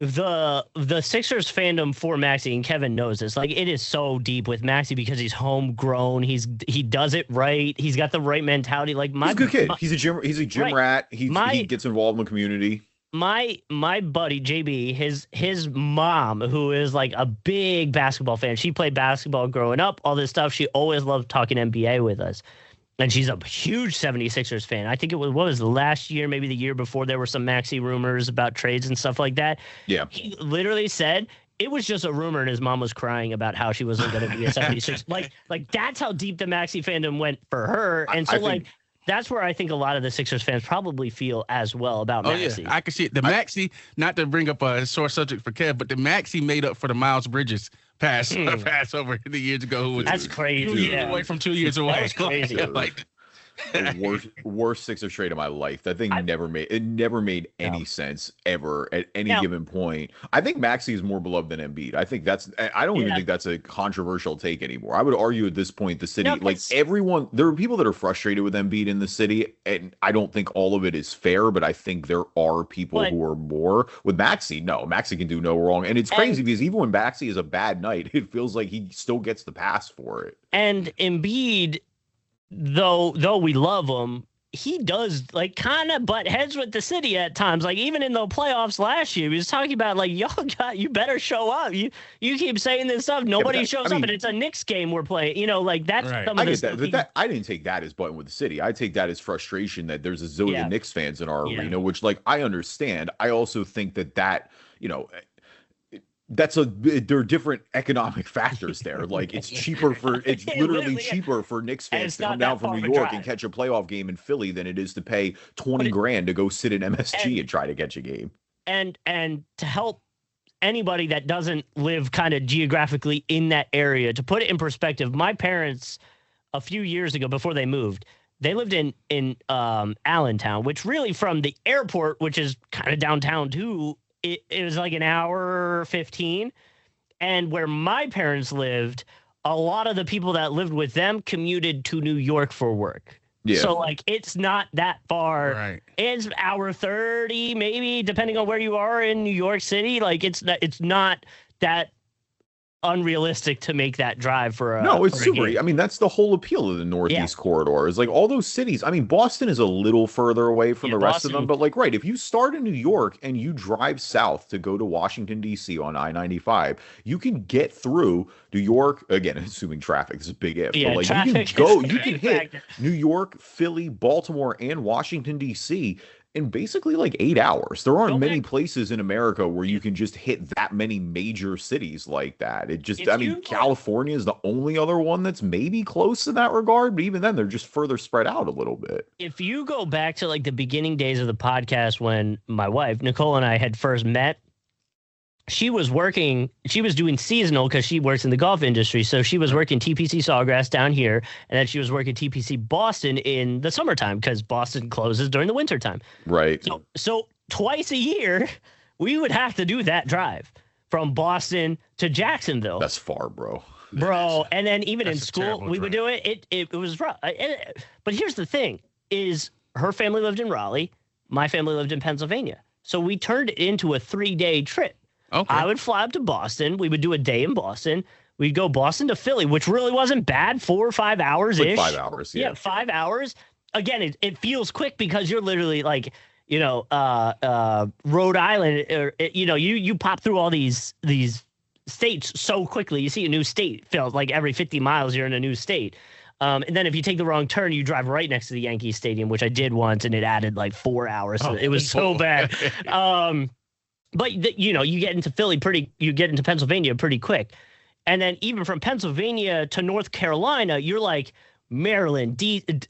the Sixers fandom for Maxey, and Kevin knows this, like, it is so deep with Maxey because he's homegrown. He does it right. He's got the right mentality. Like, he's a good kid. He's a gym rat. He gets involved in the community. My buddy JB, his mom, who is like a big basketball fan. She played basketball growing up, all this stuff. She always loved talking NBA with us. And she's a huge 76ers fan. I think it was the last year, maybe the year before, there were some Maxey rumors about trades and stuff like that. Yeah. He literally said it was just a rumor, and his mom was crying about how she wasn't going to be a 76. like that's how deep the Maxey fandom went for her. And so that's where I think a lot of the Sixers fans probably feel as well about Maxey. Yeah, I can see it. Maxey, not to bring up a sore subject for Kev, but the Maxey made up for the Miles Bridges pass over the years ago. That's crazy. 2 years away from 2 years away. That was crazy. The worst Sixers trade of my life. That thing never made any sense ever at any given point. I think Maxey is more beloved than Embiid. I think I don't even think that's a controversial take anymore. I would argue at this point the city, everyone, there are people that are frustrated with Embiid in the city, and I don't think all of it is fair, but I think there are people who are more with Maxey. No, Maxey can do no wrong, and it's crazy because even when Maxey is a bad night, it feels like he still gets the pass for it. And Embiid, though we love him, he does like kind of butt heads with the city at times. Like even in the playoffs last year, he was talking about like, you better show up. You keep saying this stuff, nobody shows up, and it's a Knicks game we're playing. You know, like that's some of the stuff. But that I didn't take that as butting with the city. I take that as frustration that there's a zillion Knicks fans in our arena, which like I understand. I also think that you know, there are different economic factors there. Like it's literally cheaper for Knicks fans to come down from New York and catch a playoff game in Philly than it is to pay $20,000 to go sit in MSG and try to catch a game. And to help anybody that doesn't live kind of geographically in that area, to put it in perspective, my parents a few years ago before they moved, they lived in Allentown, which really from the airport, which is kind of downtown too, it was like an hour 15. And where my parents lived, a lot of the people that lived with them commuted to New York for work. Yeah. So like it's not that far. Right. It's an hour 30, maybe, depending on where you are in New York City. Like it's not that unrealistic to make that drive for a no, it's for super. A game. I mean, that's the whole appeal of the Northeast corridor is like all those cities. I mean, Boston is a little further away from the rest of them, but like, right, if you start in New York and you drive south to go to Washington, D.C. on I-95, you can get through New York, again, assuming traffic, this is a big if, but like you can hit New York, Philly, Baltimore, and Washington, D.C. in basically like 8 hours. There aren't many places in America where you can just hit that many major cities like that. It just, California is the only other one that's maybe close in that regard, but even then they're just further spread out a little bit. If you go back to like the beginning days of the podcast when my wife, Nicole, and I had first met, she was doing seasonal because she works in the golf industry. So she was working TPC Sawgrass down here, and then she was working TPC Boston in the summertime because Boston closes during the wintertime. Right. So twice a year, we would have to do that drive from Boston to Jacksonville. That's far, bro. And then even in school, we would do it. It was rough. But here's the thing, is her family lived in Raleigh. My family lived in Pennsylvania. So we turned it into a 3-day trip. Okay. I would fly up to Boston. We would do a day in Boston. We'd go Boston to Philly, which really wasn't bad. 4 or 5 hours-ish. Like 5 hours, yeah. 5 hours. Again, it feels quick because you're literally like, Rhode Island. Or, you pop through all these states so quickly. You see a new state feels like every 50 miles you're in a new state. And then if you take the wrong turn, you drive right next to the Yankee Stadium, which I did once, and it added like 4 hours. So it was so bad. But you get into Pennsylvania pretty quick. And then even from Pennsylvania to North Carolina, you're like Maryland,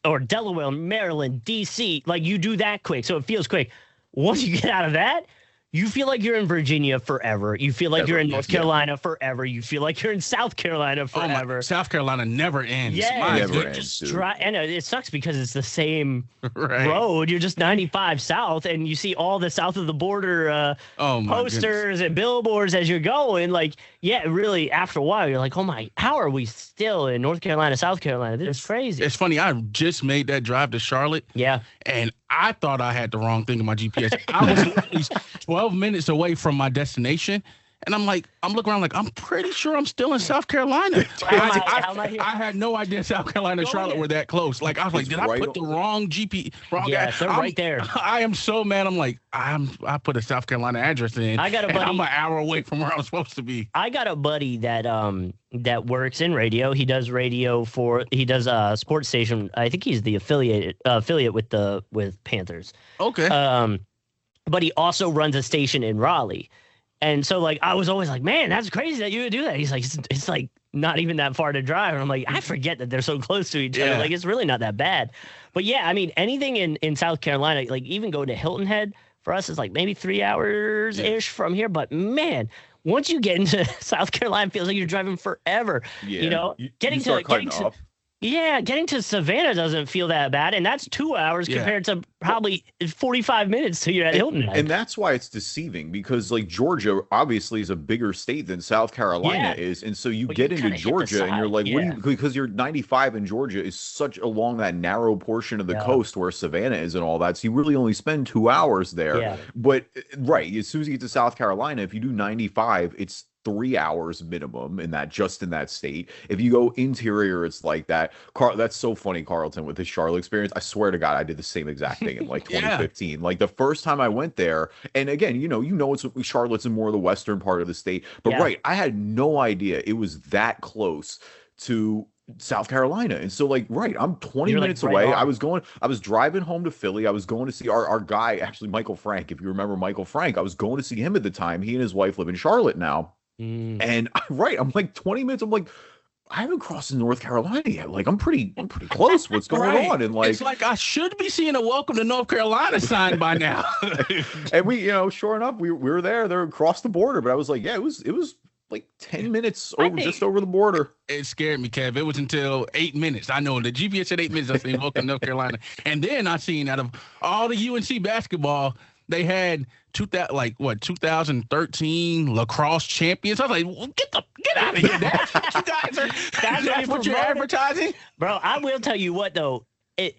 or Delaware, Maryland, DC. Like you do that quick. So it feels quick. Once you get out of that, you feel like you're in Virginia forever. You feel like you're in North Carolina forever. You feel like you're in South Carolina forever. South Carolina never ends. Yeah, and it sucks because it's the same road. You're just 95 south, and you see all the south of the border posters and billboards as you're going. Like, really, after a while, you're like, oh my, how are we still in North Carolina, South Carolina? This is crazy. It's funny. I just made that drive to Charlotte. Yeah. And I thought I had the wrong thing in my GPS. I was at least 12 minutes away from my destination. And I'm looking around like, I'm pretty sure I'm still in South Carolina. I had no idea South Carolina and Charlotte were that close. Like, I was like, did I put the wrong GPS? They're right there. I am so mad. I'm like, I put a South Carolina address in. I'm an hour away from where I'm supposed to be. I got a buddy that works in radio. He does radio does a sports station. I think he's the affiliate with Panthers. Okay. But he also runs a station in Raleigh. And so, like, I was always like, man, that's crazy that you would do that. He's like, it's like not even that far to drive. And I'm like, I forget that they're so close to each other. Like, it's really not that bad. But, yeah, I mean, anything in South Carolina, like even going to Hilton Head for us is like maybe 3 hours-ish from here. But, man, once you get into South Carolina, it feels like you're driving forever. Yeah. Getting to Savannah doesn't feel that bad, and that's 2 hours compared to probably 45 minutes till you're at Hilton Head. And that's why it's deceiving, because like Georgia obviously is a bigger state than South Carolina is, and so you get into Georgia and you're like, because you're 95 in Georgia is such along that narrow portion of the coast where Savannah is and all that, so you really only spend 2 hours there. But as soon as you get to South Carolina, if you do 95, it's 3 hours minimum in that state. If you go interior, it's like that. That's so funny, Carlton, with his Charlotte experience. I swear to God, I did the same exact thing in like Yeah. 2015. Like the first time I went there, and again, it's Charlotte's in more of the western part of the state. But right, I had no idea it was that close to South Carolina. And so like, right, I'm 20 minutes away. I was driving home to Philly. I was going to see our guy, actually Michael Frank. If you remember Michael Frank, I was going to see him at the time. He and his wife live in Charlotte now. And I'm like 20 minutes. I'm like, I haven't crossed in North Carolina yet. Like I'm pretty close. What's going on? And like, it's like I should be seeing a welcome to North Carolina sign by now. And we, sure enough, we were there. They're across the border. But I was like, yeah, it was like 10 minutes just over the border. It scared me, Kev. It was until 8 minutes. I know the GPS said 8 minutes. I seen welcome to North Carolina. And then I seen out of all the UNC basketball, they had 2013 lacrosse champions. I was like, well, get out of here. That's what you guys are. That's what you're advertising, bro. I will tell you what though,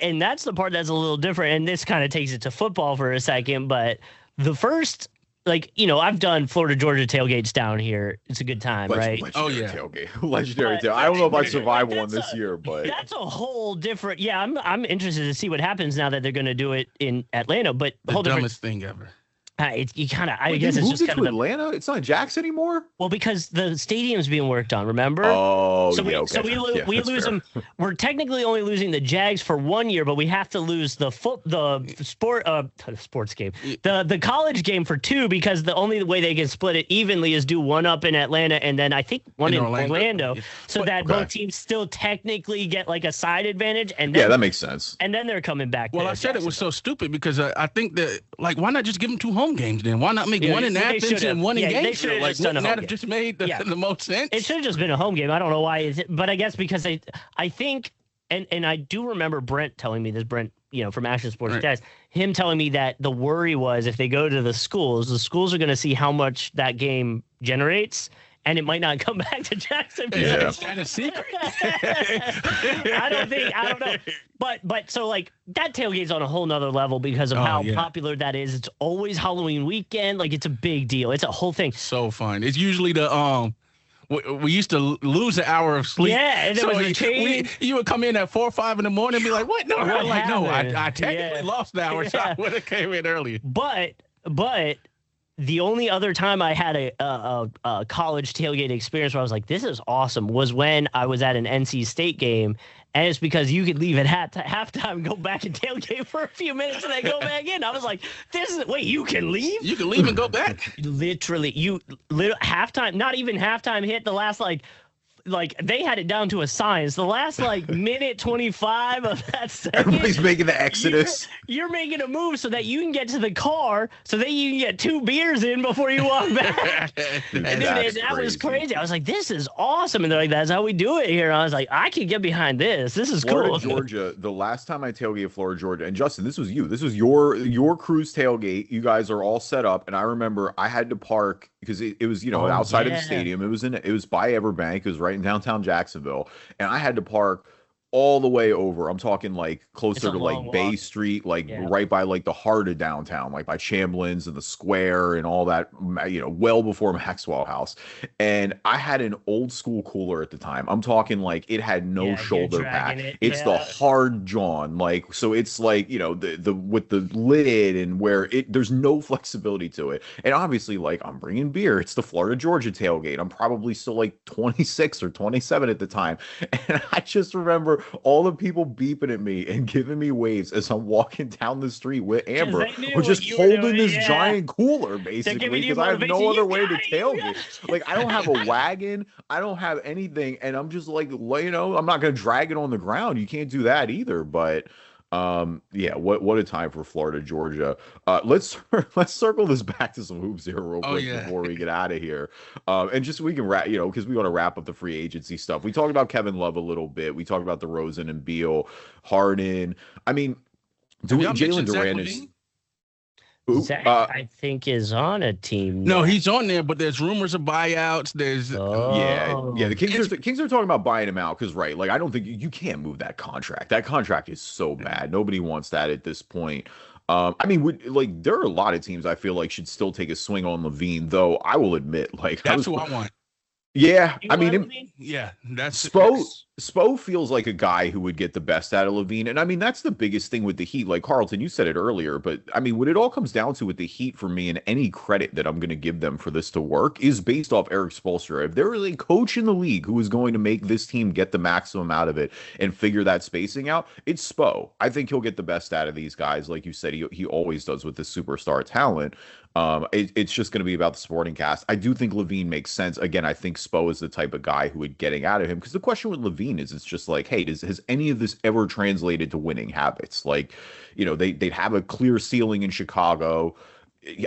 and that's the part that's a little different. And this kind of takes it to football for a second, but the first. Like, I've done Florida Georgia tailgates down here. It's a good time, right? Legendary tailgate. Legendary tailgate. I don't know if I survive one this year, but that's a whole different. Yeah, I'm interested to see what happens now that they're going to do it in Atlanta. But the dumbest thing ever. I guess it's just kind of Atlanta. It's not Jax anymore. Well, because the stadium's being worked on. Remember? Oh, so we lose fair. them. We're technically only losing the Jags for 1 year, but we have to lose the sports game, the college game for 2 because the only way they can split it evenly is do one up in Atlanta and then I think one in Orlando, so that both teams still technically get like a side advantage. And then, that makes sense. And then they're coming back. Well, I said it was so stupid because I think that why not just give them 2 home games then? Why not make one in Athens and one in Gainesville? Like, wouldn't that have just made the most sense? It should have just been a home game. I don't know why, but I guess because I think, and I do remember Brent telling me this, from Action Sports Desk, him telling me that the worry was if they go to the schools are going to see how much that game generates. And it might not come back to Jacksonville. Yeah. Is that a secret? I don't know. But so like that tailgate's on a whole nother level because of how popular that is. It's always Halloween weekend. Like it's a big deal. It's a whole thing. So fun. It's usually the we used to lose an hour of sleep. Yeah, and you would come in at 4 or 5 in the morning and be like, "What? No, I technically lost an hour, so I would have came in earlier." But the only other time I had a college tailgate experience where I was like, this is awesome, was when I was at an NC State game. And it's because you could leave at halftime and go back and tailgate for a few minutes and then go back in. I was like, you can leave? You can leave and go back? Literally, halftime, not even halftime hit the last like they had it down to a science. The last minute 25 of that second, everybody's making the exodus. You're making a move so that you can get to the car, so that you can get 2 beers in before you walk back. That was crazy. I was like, this is awesome. And they're like, that's how we do it here. And I was like, I can get behind this. This is Florida, cool. Georgia. The last time I tailgated Florida, Georgia, and Justin, this was you. This was your cruise tailgate. You guys are all set up, and I remember I had to park because it was outside of the stadium. It was by Everbank. It was right in downtown Jacksonville, and I had to park all the way over. I'm talking like closer to like Bay Street, right by like the heart of downtown, like by Chamblin's and the square and all that, well before Maxwell House. And I had an old school cooler at the time. I'm talking like it had no shoulder pad. It's the hard John, so it's like, the with the lid and where there's no flexibility to it. And obviously, like, I'm bringing beer. It's the Florida Georgia tailgate. I'm probably still like 26 or 27 at the time. And I just remember all the people beeping at me and giving me waves as I'm walking down the street with Amber, who's just holding this giant cooler, basically, because I have no other way to tailgate. Like, I don't have a wagon, I don't have anything, and I'm just like, I'm not gonna drag it on the ground. You can't do that either. But what a time for Florida, Georgia. Let's circle this back to some hoops here real quick before we get out of here. And just so we can wrap, because we want to wrap up the free agency stuff. We talked about Kevin Love a little bit. We talked about DeRozan and Beal, Harden. I mean, Jalen Duran is. Zach, I think, is on a team. No, he's on there, but there's rumors of buyouts. There's the Kings are talking about buying him out because I don't think you can't move that contract. That contract is so bad. Nobody wants that at this point. I mean, there are a lot of teams I feel like should still take a swing on Levine, though I will admit, like, That's who I want. Yeah, You I mean, want Levine? Yeah, that's Spo feels like a guy who would get the best out of Levine, and I mean that's the biggest thing with the Heat. Like Carlton, you said it earlier, but I mean, what it all comes down to with the Heat for me, and any credit that I'm going to give them for this to work is based off Eric Spoelstra. If there is a coach in the league who is going to make this team get the maximum out of it and figure that spacing out, it's Spo. I think he'll get the best out of these guys, like you said, he always does with the superstar talent. It's just going to be about the supporting cast. I do think Levine makes sense. Again, I think Spo is the type of guy who would getting out of him, because the question with Levine is, it's just like, hey, has any of this ever translated to winning habits? Like, they'd have a clear ceiling in Chicago.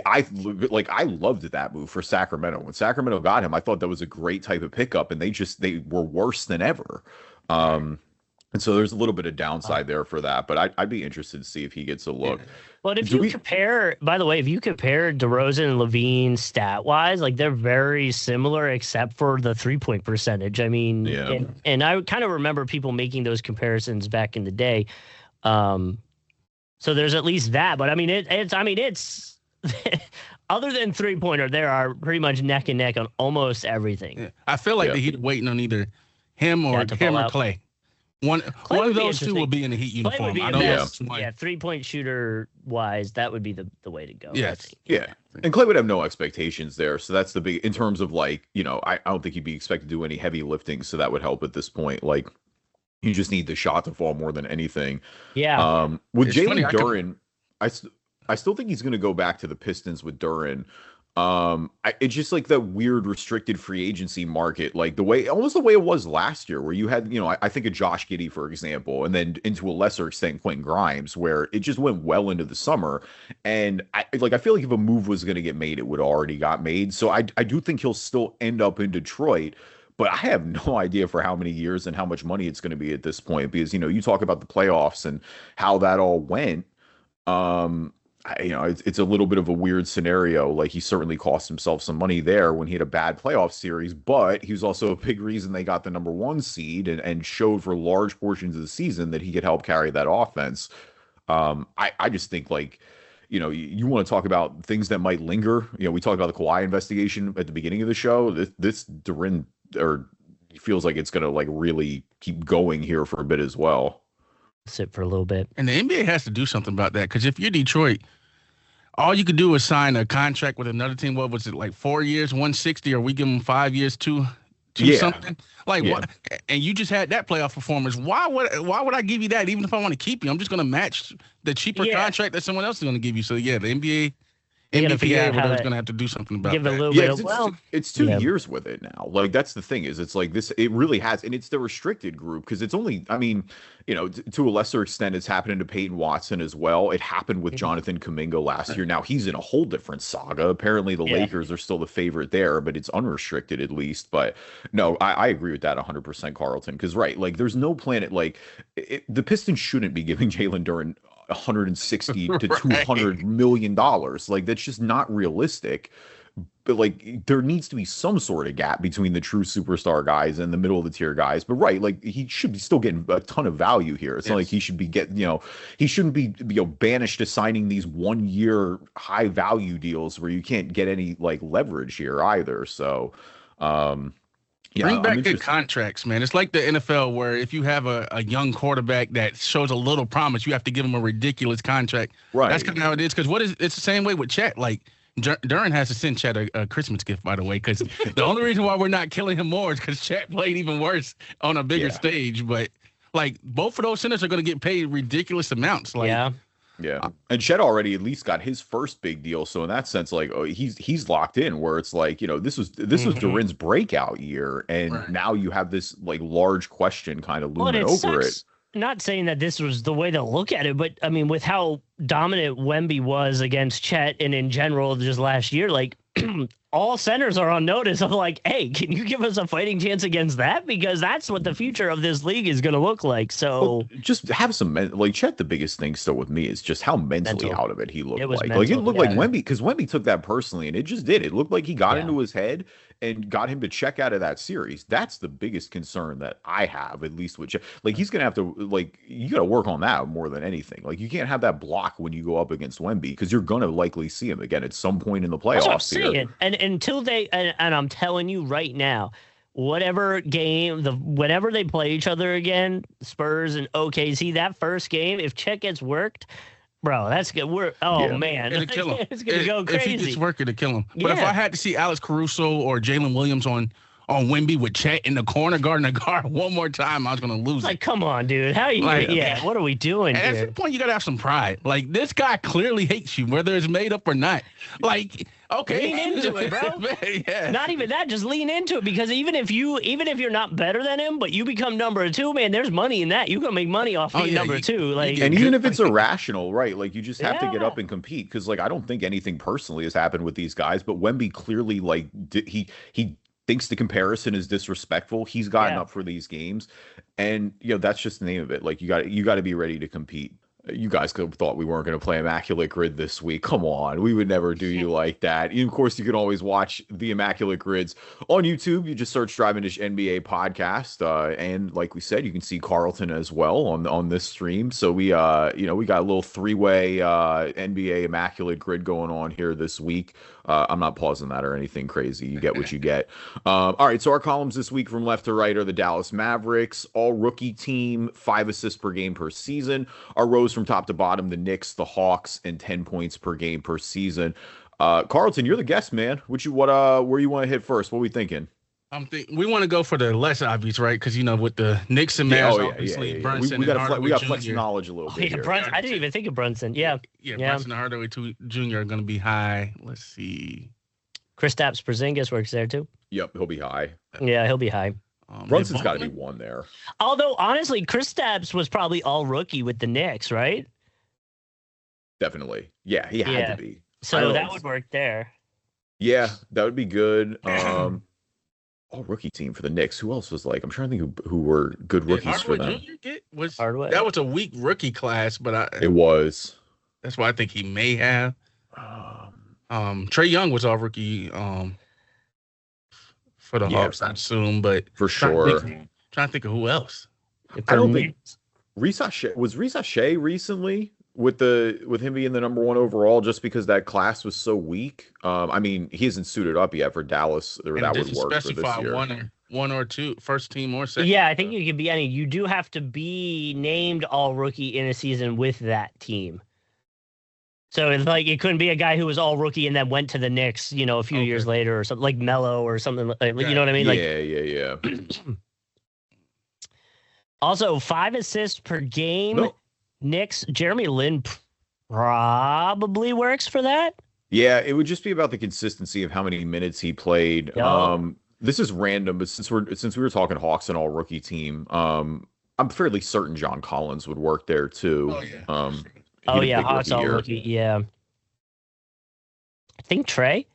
I loved that move for Sacramento. When Sacramento got him, I thought that was a great type of pickup, and they were worse than ever. And so there's a little bit of downside there for that, but I'd be interested to see if he gets a look. But if you compare, by the way, if you compare DeRozan and Levine stat-wise, like they're very similar except for the three-point percentage. I mean, and I kind of remember people making those comparisons back in the day. So there's at least that. But I mean, it's other than three-pointer, there are pretty much neck and neck on almost everything. Yeah. I feel like the Heat are waiting on either him or Clay. One of those two will be in the Heat uniform. Be yeah, three-point shooter wise, that would be the way to go. Yes. Yeah. And Clay would have no expectations there. So that's the big, in terms of like, I don't think he'd be expected to do any heavy lifting. So that would help at this point. Like, you just need the shot to fall more than anything. Yeah. With Jalen Duren, I still think he's going to go back to the Pistons with Duren. It's just like the weird restricted free agency market, like almost the way it was last year, where you had, I think of Josh Giddey, for example, and then into a lesser extent, Quentin Grimes, where it just went well into the summer. And I feel like if a move was going to get made, it would already got made. So I do think he'll still end up in Detroit, but I have no idea for how many years and how much money it's going to be at this point, because, you talk about the playoffs and how that all went. It's a little bit of a weird scenario. Like, he certainly cost himself some money there when he had a bad playoff series, but he was also a big reason they got the number 1 seed and showed for large portions of the season that he could help carry that offense. I just think, like, you want to talk about things that might linger. We talked about the Kawhi investigation at the beginning of the show. This Duren feels like it's going to like really keep going here for a bit as well. Sit for a little bit. And the NBA has to do something about that, because if you're Detroit, all you could do is sign a contract with another team. What was it, like 4 years, 160, or we give them 5 years, two something? Like, what? And you just had that playoff performance. Why would I give you that? Even if I want to keep you, I'm just going to match the cheaper contract that someone else is going to give you. So yeah, the NBA. NBPA is going to have to do something about that. A little bit of, it's 2 years with it now. Like, that's the thing, is it's like this, it really has, and it's the restricted group, because it's only, I mean, to a lesser extent, it's happening to Peyton Watson as well. It happened with Jonathan Kuminga last year. Now he's in a whole different saga. Apparently the Lakers are still the favorite there, but it's unrestricted at least. But no, I agree with that 100%, Carlton, because like, there's no planet, like, the Pistons shouldn't be giving Jalen Duren 160 to 200 million dollars. Like, that's just not realistic. But like, there needs to be some sort of gap between the true superstar guys and the middle of the tier guys. But like, he should be still getting a ton of value here. It's not like he should be getting, he shouldn't be banished to signing these 1 year high value deals where you can't get any like leverage here either. So bring back good contracts, man. It's like the NFL, where if you have a young quarterback that shows a little promise, you have to give him a ridiculous contract. Right. That's kind of how it is. Because it's the same way with Chet. Like, Duren has to send Chet a Christmas gift, by the way, because the only reason why we're not killing him more is because Chet played even worse on a bigger stage. But like, both of those centers are going to get paid ridiculous amounts. Like, yeah. And Chet already at least got his first big deal. So in that sense, like, he's locked in, where it's like, this was Duren's breakout year. And now you have this like large question kind of looming over it. Not saying that this was the way to look at it, but I mean, with how dominant Wemby was against Chet and in general just last year, like, all centers are on notice of like, hey, can you give us a fighting chance against that? Because that's what the future of this league is going to look like. So just have some like Chet. The biggest thing still with me is just how mentally out of it he looked. Like it looked like Wemby, because Wemby took that personally, and it just did. It looked like he got into his head, and got him to check out of that series. That's the biggest concern that I have, at least with Chet. Like he's gonna have to you got to work on that more than anything. Like you can't have that block when you go up against Wemby because you're gonna likely see him again at some point in the That's what I'm playoffs here. saying. And until they and I'm telling you right now, whatever game whenever they play each other again, Spurs and OKC, that first game, if Chet gets worked, bro, that's good. Man, it'll kill him. It's gonna go crazy. If he gets work, it'll kill him. But if Yeah. I had to see Alex Caruso or Jalen Williams on Wemby with Chet in the corner guarding the guard one more time, I was gonna lose Like, it. come on, dude. How you? Like, what are we doing And at here? some point, you gotta have some pride. Like this guy clearly hates you, whether it's made up or not. Like, okay, Lean into it, bro. Yeah. Not even that, just lean into it because even if you're not better than him, but you become number 2, man, there's money in that. You can make money off being number 2. Like, And even if it's irrational, right? Like you just have to get Yeah. up and compete because, like, I don't think anything personally has happened with these guys, but Wemby clearly, like, he thinks the comparison is disrespectful. He's gotten up for these games, and that's just the name of it. Like you got to be ready to compete. You guys could have thought we weren't going to play Immaculate Grid this week. Come on. We would never do you like that. And of course, you can always watch the Immaculate Grids on YouTube. You just search Driving Dish NBA podcast. And like we said, you can see Carlton as well on this stream. So we got a little 3-way NBA Immaculate Grid going on here this week. I'm not pausing that or anything crazy. You get what you get. All right. So our columns this week from left to right are the Dallas Mavericks, all rookie team, 5 assists per game per season. Our rows from top to bottom, the Knicks, the Hawks, and 10 points per game per season. Carlton, you're the guest, man. Where you want to hit first? What are we thinking? We want to go for the less obvious, right? Because with the Knicks and Mavs, obviously Brunson we got flex Jr. knowledge a little bit. Yeah, Brunson. I didn't even think of Brunson. Yeah. Brunson and Hardaway Jr. are going to be high. Let's see. Kristaps Porzingis works there too. Yep, he'll be high. Yeah, he'll be high. Brunson's got to be one there. Although honestly, Kristaps was probably all rookie with the Knicks, right? Definitely. Yeah, he had to be. So that would work there. Yeah, that would be good. All rookie team for the Knicks. Who else was like? I'm trying to think who were good rookies for them. Hardaway. That was a weak rookie class, but it was. That's why I think he may have. Trae Young was all rookie for the Hawks, I assume, but for sure. Trying to think of who else. I don't think Risa Shea recently with him being the number 1 overall, just because that class was so weak. I mean, he hasn't suited up yet for Dallas. That would work for this year. One or two, first team or second. Yeah, I think you could be any. You do have to be named all rookie in a season with that team. So it's like it couldn't be a guy who was all rookie and then went to the Knicks, a few years later or something like Melo or something. You know what I mean? Yeah. Also, 5 assists per game. Nope. Knicks, Jeremy Lin probably works for that. Yeah, it would just be about the consistency of how many minutes he played. This is random, but since we were talking Hawks and all rookie team, I'm fairly certain John Collins would work there too. Oh yeah, Hawks all rookie. Yeah, I think Trae.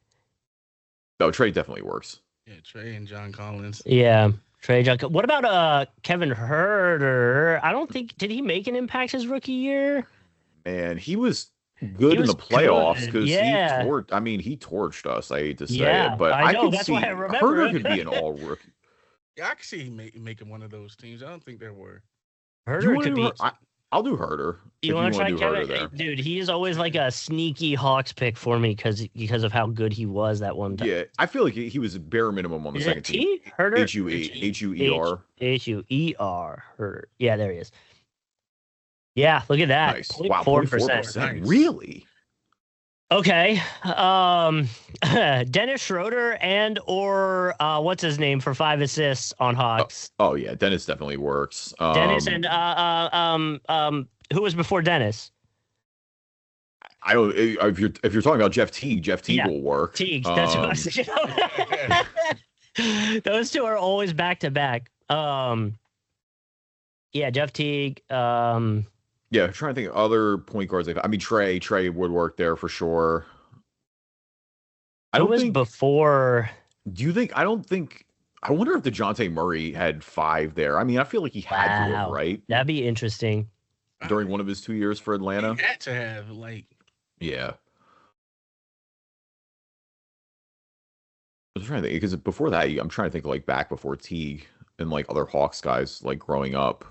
No, Trae definitely works. Yeah, Trae and John Collins. Yeah. Trey John. What about Kevin Huerter? I don't think did he make an impact his rookie year? Man, he was good in the playoffs because he torched us. I hate to say it, but I could see Huerter could be an all rookie. Yeah, I could see him making one of those teams. I don't think there were. Huerter could be. I'll do Huerter. You want to try Kevin? Dude, he is always like a sneaky Hawks pick for me because of how good he was that one time. Yeah, I feel like he was bare minimum on the second team. Huerter? Huer. Huer. Huerter. Yeah, there he is. Yeah, look at that. Nice. Wow, 4%. Nice. Really? Okay. Dennis Schroeder and or what's his name for 5 assists on Hawks? Oh yeah, Dennis definitely works. Dennis and who was before Dennis? I don't. If you're talking about Jeff Teague, will work. Teague, that's what I was saying. Those two are always back to back. Yeah, Jeff Teague. Yeah, I'm trying to think of other point guards. I mean, Trey would work there for sure. Before? Do you think? I don't think. I wonder if DeJounte Murray had 5 there. I mean, I feel like he had to have, right? That'd be interesting. During one of his 2 years for Atlanta, he had to have Yeah. I was trying to think because before that, I'm trying to think like back before Teague and like other Hawks guys like growing up.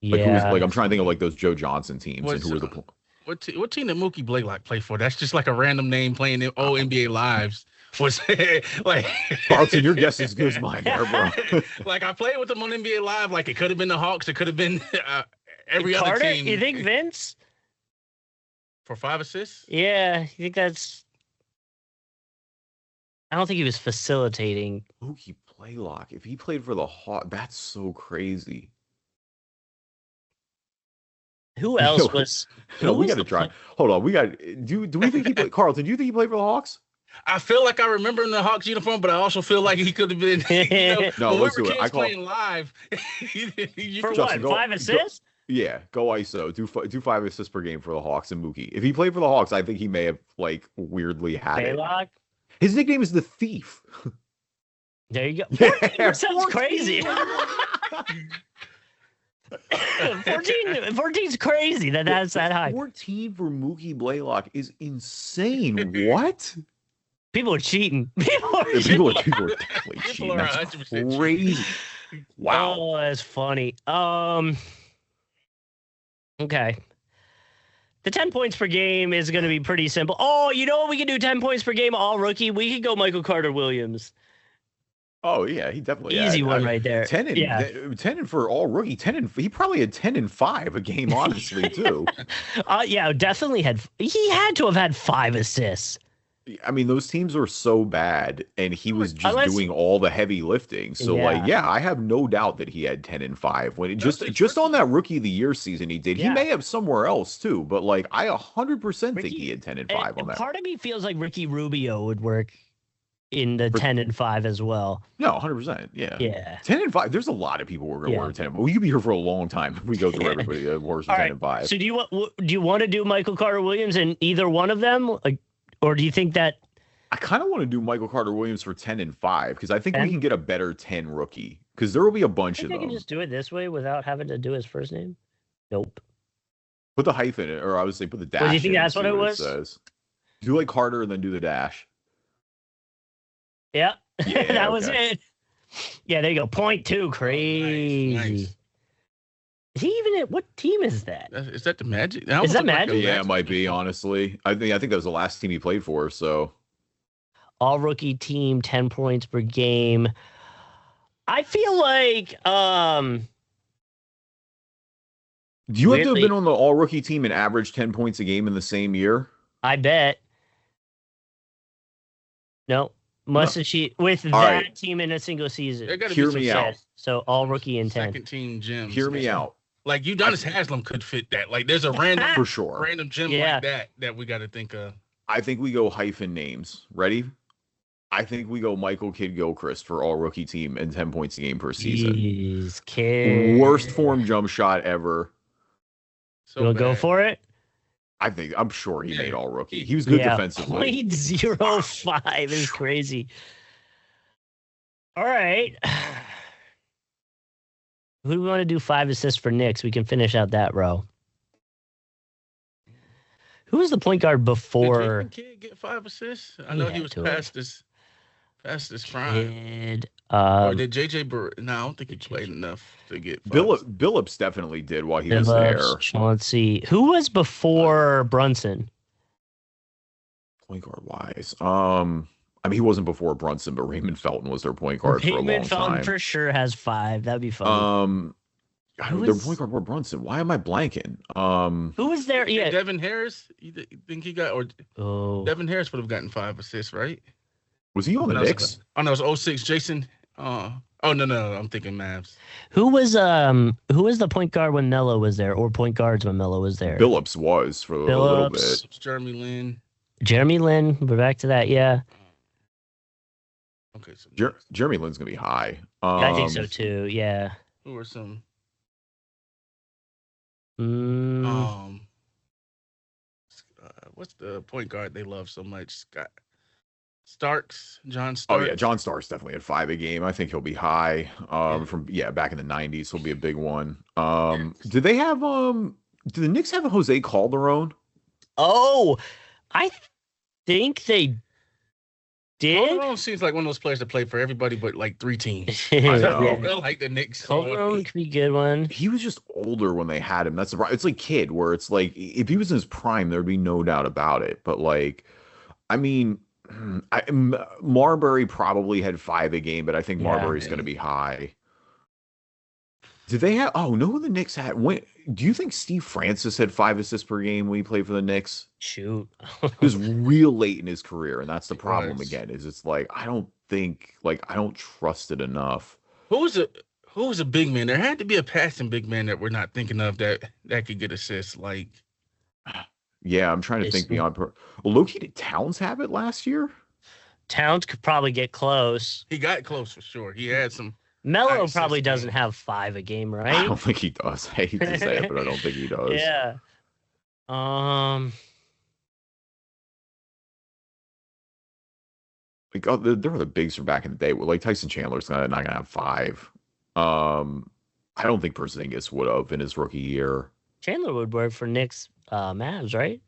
Like who was Yeah. like I'm trying to think of like those Joe Johnson teams and What's who were the what team did Mookie Blaylock play for? That's just like a random name playing in old NBA lives. Was like Carlton, your guess is as good as mine there, bro. like I played with them on NBA Live. Like it could have been the Hawks. It could have been every Carter, other team. you think Vince? For 5 assists? Yeah, you think that's... I don't think he was facilitating. Mookie Blaylock. If he played for the Hawks, that's so crazy. Who else was... No, we got to try. Hold on. We got... Do we think he played... Carlton, do you think he played for the Hawks? I feel like I remember in the Hawks uniform, but I also feel like he could have been. No, when let's we were do it. kids playing live. For Justin, what? 5 assists? Yeah, go ISO. Do 5 assists per game for the Hawks and Mookie. If he played for the Hawks, I think he may have like weirdly had Blaylock? it. His nickname is the Thief. There you go. Yeah, Sounds crazy. 14's crazy that's that high. 14 for Mookie Blaylock is insane. What? People are cheating. People are People are definitely cheating. That's crazy. Wow. Oh, that's funny. Okay. The 10 points per game is going to be pretty simple. Oh, you know what? We can do 10 points per game all rookie. We could go Michael Carter Williams. Oh yeah, he definitely easy one right there. 10 and for all rookie. He probably had 10 and 5 a game, honestly, too. Yeah, definitely he had to have had 5 assists. I mean, those teams are so bad, and he was just doing all the heavy lifting. So, I have no doubt that he had 10 and 5 when it just on that Rookie of the Year season he did. Yeah. He may have somewhere else too, but like I 100% think he had 10 and 5 on that. Part of me feels like Ricky Rubio would work in the 10 and 5 as well. No, 100%. Yeah. Yeah. 10 and 5. There's a lot of people who are going to work 10 and 5. We could be here for a long time if we go through everybody that works 10 and 5. So do you want to do Michael Carter Williams in either one of them? Like, or do you think that I kind of want to do Michael Carter Williams for 10 and 5 because I think we can get a better 10 rookie because there will be a bunch of them. I can just do it this way without having to do his first name. Nope. Put the hyphen in, or I would say put the dash. Do you think that's what it was? Do like Carter and then do the dash. Yeah, that was it. Yeah, there you go. 0.2, crazy. Nice. Is he even at what team is that? Is that the Magic? Is that Magic? Yeah, it might be. Honestly, I think that was the last team he played for. So, all rookie team, 10 points per game. I feel like do you have to have been on the all rookie team and average 10 points a game in the same year? I bet. No. Must achieve with that team in a single season. Hear me out. So all rookie in 10. Second team gyms. Hear me out. Like Udonis Haslem could fit that. Like there's a random for sure random gym like that we got to think of. I think we go hyphen names. Ready? I think we go Michael Kidd-Gilchrist for all rookie team and 10 points a game per season. Jeez, kid. Worst form jump shot ever. So you'll go for it? I'm sure he made all rookie. He was good defensively. 0.05 is crazy. All right. Who do we want to do 5 assists for Knicks? We can finish out that row. Who was the point guard before? Did Kid get 5 assists? I know he was past his prime. Or did JJ? No, I don't think he played enough to get. Billups definitely did while he was there. Let's see, who was before Brunson? Point guard wise, I mean, he wasn't before Brunson, but Raymond Felton was their point guard for a long time. Raymond Felton for sure has 5. That'd be fun. Their point guard before Brunson. Why am I blanking? Who was there? Yeah, Devin Harris. You think he got Devin Harris would have gotten 5 assists, right? Was he on the Knicks? Oh no, it was 06. Jason. No, I'm thinking Mavs. Who was the point guard when Melo was there, or point guards when Melo was there? Billups was for a little bit. Jeremy Lin. We're back to that, yeah. Okay, so Jeremy Lin's gonna be high. I think so too. Yeah. Who are some? What's the point guard they love so much? John Starks. Oh yeah, John Starks definitely at 5 a game. I think he'll be high. From back in the 90s, he'll be a big one. Do they have do the Knicks have a Jose Calderon? Oh, I think they Did? Calderon seems like one of those players that play for everybody but like 3 teams. I I know. feel like the Knicks. Calderon could be a good one. He was just older when they had him. That's the problem. It's like Kid, where it's like if he was in his prime, there'd be no doubt about it. But like, I mean, Marbury probably had 5 a game, but I think Marbury's going to be high. Did they have? Oh no, the Knicks had. When do you think Steve Francis had 5 assists per game when he played for the Knicks? Shoot, It was real late in his career, and that's the problem again. Is it's like I don't trust it enough. Who was a big man? There had to be a passing big man that we're not thinking of that could get assists. Like, yeah, I'm trying to think beyond. Well, Loki, did Towns have it last year? Towns could probably get close. He got close for sure. He had some. Melo probably doesn't have 5 a game, right? I don't think he does. I hate to say it, but I don't think he does. Yeah. Like there were the bigs from back in the day. Like Tyson Chandler's not gonna have 5. I don't think Porzingis would have in his rookie year. Chandler would work for Knicks, Mavs, right?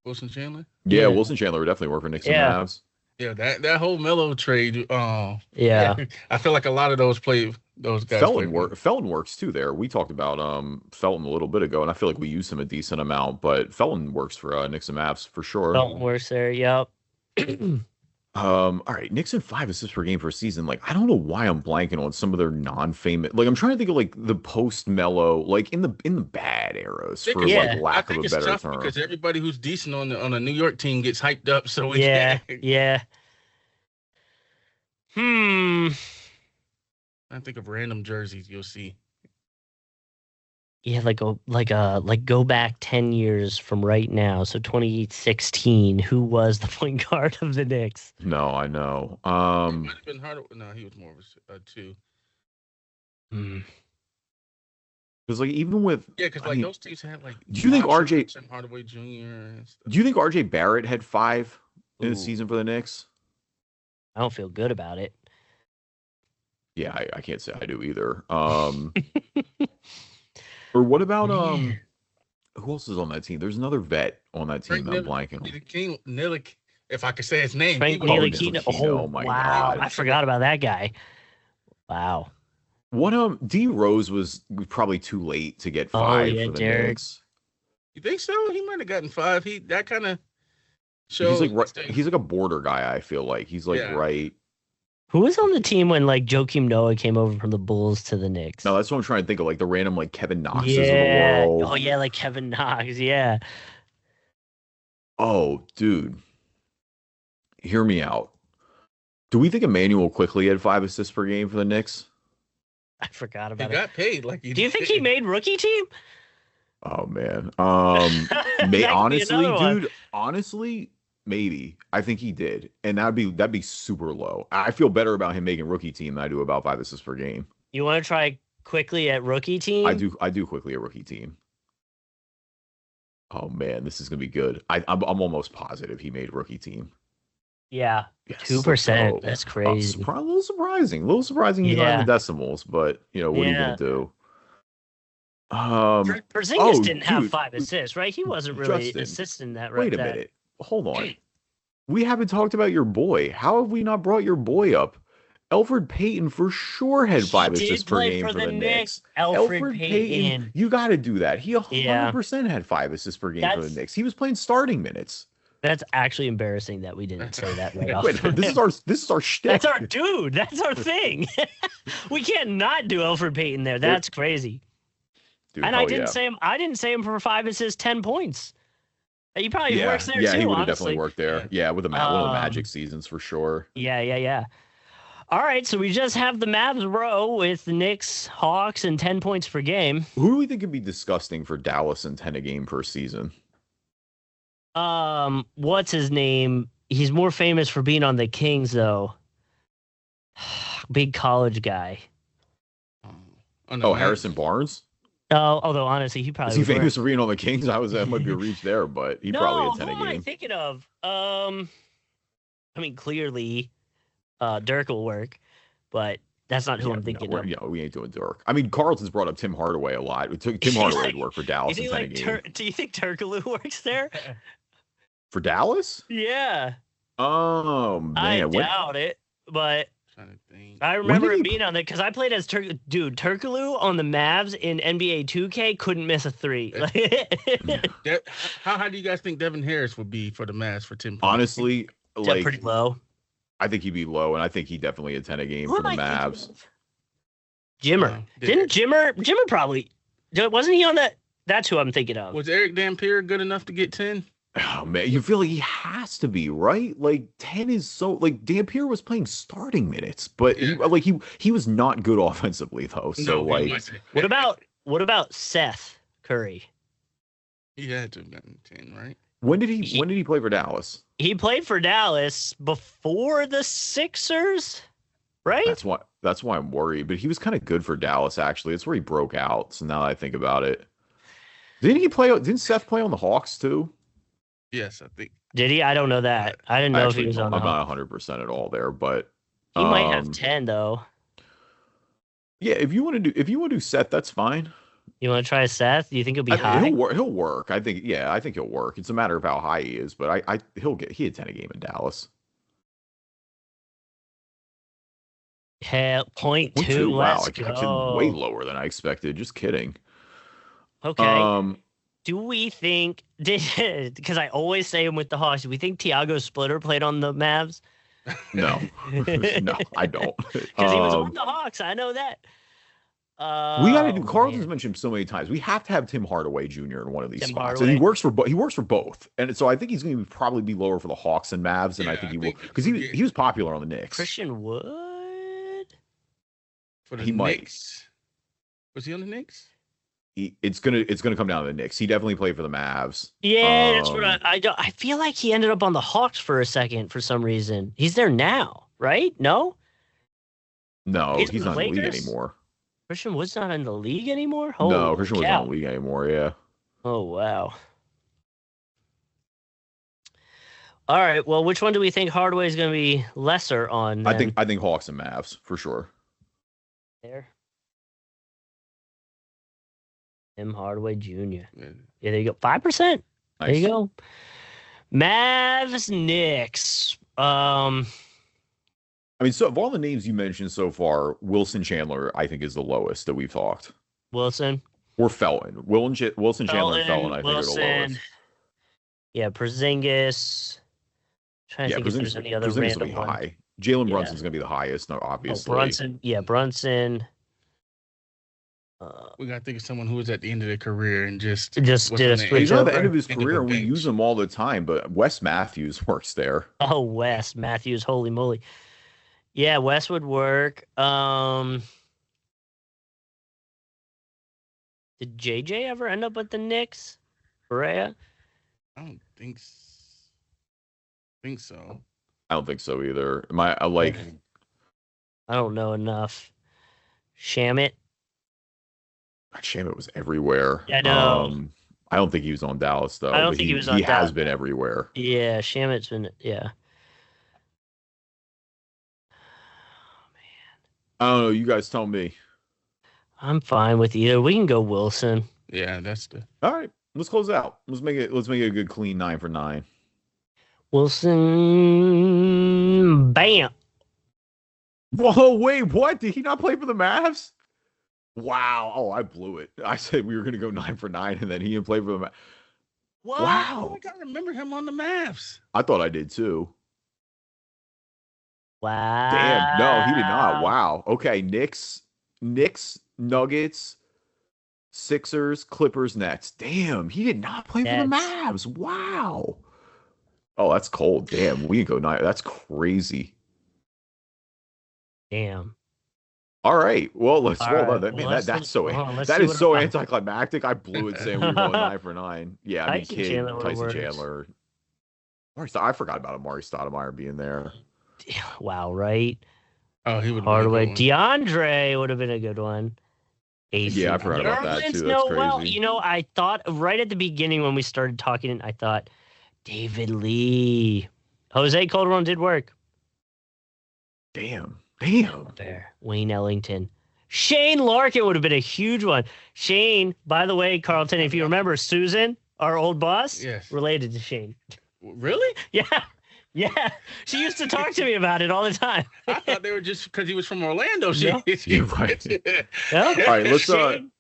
Wilson Chandler. Yeah, Wilson Chandler would definitely work for Knicks and Mavs. Yeah, that whole Melo trade. Yeah, I feel like a lot of those guys. Felton works too there. We talked about Felton a little bit ago, and I feel like we use him a decent amount. But Felton works for Knicks and Mavs for sure. Felton works there. Yep. All right, Knicks and 5 assists per game per season. Like, I don't know why I'm blanking on some of their non-famous. Like, I'm trying to think of like the post-Melo, like in the bad eras, for like lack of a better term. Because everybody who's decent on a New York team gets hyped up. So yeah. I think of random jerseys you'll see. Yeah, go back 10 years from right now. So 2016, who was the point guard of the Knicks? No, I know. It might have been harder. No, he was more of a 2. Because like even with because those teams had like. Do you think RJ Hardaway Jr. and stuff. Do you think RJ Barrett had 5 in a season for the Knicks? I don't feel good about it. Yeah, I can't say I do either. Or what about who else is on that team? There's another vet on that team that I'm blanking. Nilik, if I could say his name. Ntilikina. Oh my God. I forgot about that guy. Wow. What D Rose was probably too late to get 5 for the Knicks. You think so? He might have gotten 5. That kind of shows. He's like a border guy. I feel like he's right. Who was on the team when like Joakim Noah came over from the Bulls to the Knicks? No, that's what I'm trying to think of. Like the random like Kevin Knoxes of the world. Oh yeah, like Kevin Knox. Yeah. Oh, dude. Hear me out. Do we think Emmanuel quickly had 5 assists per game for the Knicks? I forgot about it. He got paid. Do you think he made rookie team? Oh man. Honestly, maybe. I think he did. And that'd be super low. I feel better about him making rookie team than I do about 5 assists per game. You want to try quickly at rookie team? I do quickly at rookie team. Oh man, this is gonna be good. I'm almost positive he made rookie team. Yeah, yes, 2%. That's crazy. A little surprising. He's not in the decimals, but what are you gonna do? Porzingis didn't have 5 assists, right? He wasn't really assisting that. Right? Wait a minute. Hold on. We haven't talked about your boy. How have we not brought your boy up? Elfrid Payton for sure had 5 assists per game for the Knicks. Elfrid Payton. You got to do that. He 100% had 5 assists per game for the Knicks. He was playing starting minutes. That's actually embarrassing that we didn't say that right off. Wait, this is our shtick. That's our dude. That's our thing. We can't not do Elfrid Payton there. That's crazy. Dude, and I didn't say him for 5 assists, 10 points. He probably works there too. Yeah, he would have honestly. definitely worked there. Yeah, with one of the Magic seasons for sure. Yeah. All right, so we just have the Mavs row with the Knicks, Hawks, and 10 points per game. Who do we think would be disgusting for Dallas and 10 a game per season? What's his name? He's more famous for being on the Kings, though. Big college guy. Harrison Barnes? Although honestly, he probably is he famous for being on the Kings? That might be a reach there, but he probably had 10 a game. Who am I thinking of? I mean, clearly, Dirk will work, but that's not who I'm thinking of. Yeah, we ain't doing Dirk. I mean, Carlton's brought up Tim Hardaway a lot. Tim Hardaway would work for Dallas in 10 a game. Do you think Turkoglu works there? For Dallas? Yeah. Oh I man, doubt it, but Trying to think. I when remember did it he? being on there because I played as Turkoglu on the Mavs in NBA 2K couldn't miss a three. How high do you guys think Devin Harris would be for the Mavs for 10 points? Honestly, Yeah, pretty like low. I think he'd be low, and I think he definitely attend a game Who for am the I thinking Mavs. of? Jimmer. Did Didn't Jimmer probably wasn't he on that? That's who I'm thinking of. Was Eric Dampier good enough to get 10? Oh man, you feel like he has to be, right? Like 10 is so like Dampier was playing starting minutes, but he was not good offensively though. So No, he like wasn't. What about Seth Curry? He had to have gotten 10, right? when did he play for Dallas? He played for Dallas before the Sixers, right? That's why I'm worried. But he was kind of good for Dallas actually. It's where he broke out. So now that I think about it. Didn't Seth play on the Hawks too? Yes, I think. Did he? I don't know that. I didn't know if he Actually, was on the I'm Hawks. not 100% at all there, but He might have 10 though. yeah, if you want to do Seth, that's fine. You want to try Seth? Do you think he'll be high? He'll work. I think he'll work. It's a matter of how high he is, but he attend a game in Dallas. Hell, 0.2. Wow, Let's go. way lower than I expected. Just kidding. Okay. Do we think because I always say him with the Hawks? Do we think Tiago Splitter played on the Mavs? No, no, I don't. Because he was on the Hawks. I know that. We got to do. Carlton's mentioned so many times. We have to have Tim Hardaway Jr. in one of these Tim spots, Hardaway. and he works for both. And so I think he's going to probably be lower for the Hawks and Mavs than I think he will because he was popular on the Knicks. Christian Wood for the Knicks. Was he on the Knicks? It's gonna come down to the Knicks. He definitely played for the Mavs. Yeah, that's what I feel like he ended up on the Hawks for a second for some reason. He's there now, right? No, he's not in the league anymore. Christian Wood's not in the league anymore. No, Christian Wood's not in the league anymore. Yeah. Oh wow. All right. Well, which one do we think Hardaway is going to be lesser on? Then? I think Hawks and Mavs for sure. There. Tim Hardaway Jr. Yeah, there you go. 5%. Nice. There you go. Mavs, Knicks. I mean, so of all the names you mentioned so far, Wilson Chandler, I think, is the lowest that we've talked. Wilson or Felton. Wilson Chandler and Felton, I think, are the lowest. Yeah, Porzingis. Trying to think if there's any other Porzingis will be one. high. Jalen Brunson's going to be the highest, obviously. Brunson. Yeah, Brunson. We got to think of someone who was at the end of their career and just did a switch. He's at the end of his career, and we use him all the time. But Wes Matthews works there. Oh, Wes Matthews, holy moly! Yeah, Wes would work. Did JJ ever end up with the Knicks? Correa? I don't think so. I don't think so either. I don't know enough. Shamit. Shamit was everywhere. I know. I don't think he was on Dallas though. I don't think he was on Dallas. He has been everywhere. Yeah, Shamit's been. Yeah. Oh man. I don't know. You guys tell me. I'm fine with either. We can go Wilson. Yeah, that's all right. Let's close out. Let's make it a good clean 9 for 9. Wilson, bam. Whoa, wait, what? Did he not play for the Mavs? Wow. Oh, I blew it. I said we were going to go 9 for 9, and then he didn't play for the Mavs. What? Wow. Oh, I got to remember him on the Mavs. I thought I did too. Wow. Damn. No, he did not. Wow. Okay. Knicks, Nuggets, Sixers, Clippers, Nets. Damn, he did not play for the Mavs. Wow. Oh, that's cold. Damn, we can go 9. That's crazy. Damn. All right. Well, let's roll on. That is so anticlimactic. I blew it saying we were going 9 for 9. Yeah, I mean, Tyson Chandler. I forgot about Amari Stoudemire being there. Wow, right? Oh, he would. Hardaway. DeAndre would have been a good one. Yeah, I forgot about that too. That's crazy. Well, I thought right at the beginning when we started talking, I thought David Lee. Jose Calderon did work. Damn. There. Wayne Ellington. Shane Larkin would have been a huge one. Shane, by the way, Carlton, if you remember Susan, our old boss, yes, related to Shane. Really? Yeah. Yeah, she used to talk to me about it all the time. I thought they were just because he was from Orlando. You're right. No? All right, let's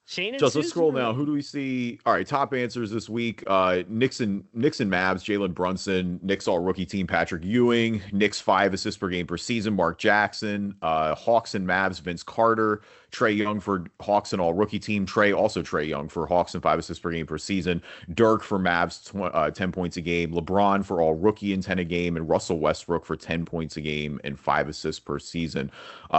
Shane and just let's Susan scroll were now. right. Who do we see? All right, top answers this week. Knicks and Mavs, Jalen Brunson, Knicks all rookie team, Patrick Ewing, Knicks 5 assists per game per season, Mark Jackson, Hawks and Mavs, Vince Carter, Trey Young for Hawks and all rookie team, Trey Young for Hawks and 5 assists per game per season, Dirk for Mavs 10 points a game, LeBron for all rookie and 10 a game, and Russell Westbrook for 10 points a game and 5 assists per season.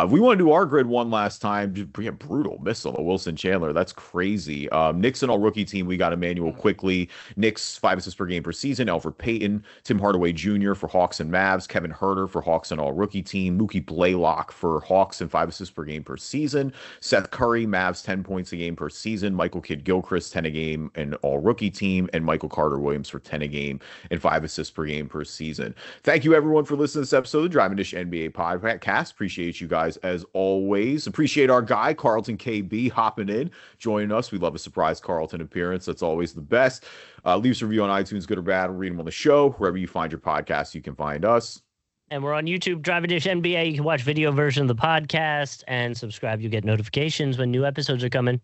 We want to do our grid one last time. Just brutal miss on the Wilson Chandler. That's crazy. Knicks and all rookie team, we got Emmanuel Quickly. Knicks 5 assists per game per season. Alfred Payton, Tim Hardaway Jr. for Hawks and Mavs. Kevin Huerter for Hawks and all rookie team. Mookie Blaylock for Hawks and 5 assists per game per season. Seth Curry, Mavs 10 points a game per season. Michael Kidd-Gilchrist 10 a game and all rookie team. And Michael Carter-Williams for 10 a game and 5 assists per game per season. Thank you everyone for listening to this episode of the Driving Dish NBA podcast. Appreciate you guys as always. Appreciate our guy Carlton KB hopping in, joining us. We love a surprise Carlton appearance. That's always the best. Leave us a review on iTunes, good or bad. We'll read them on the show. Wherever you find your podcast, you can find us. And we're on YouTube, Driving Dish NBA. You can watch video version of the podcast and subscribe. You get notifications when new episodes are coming.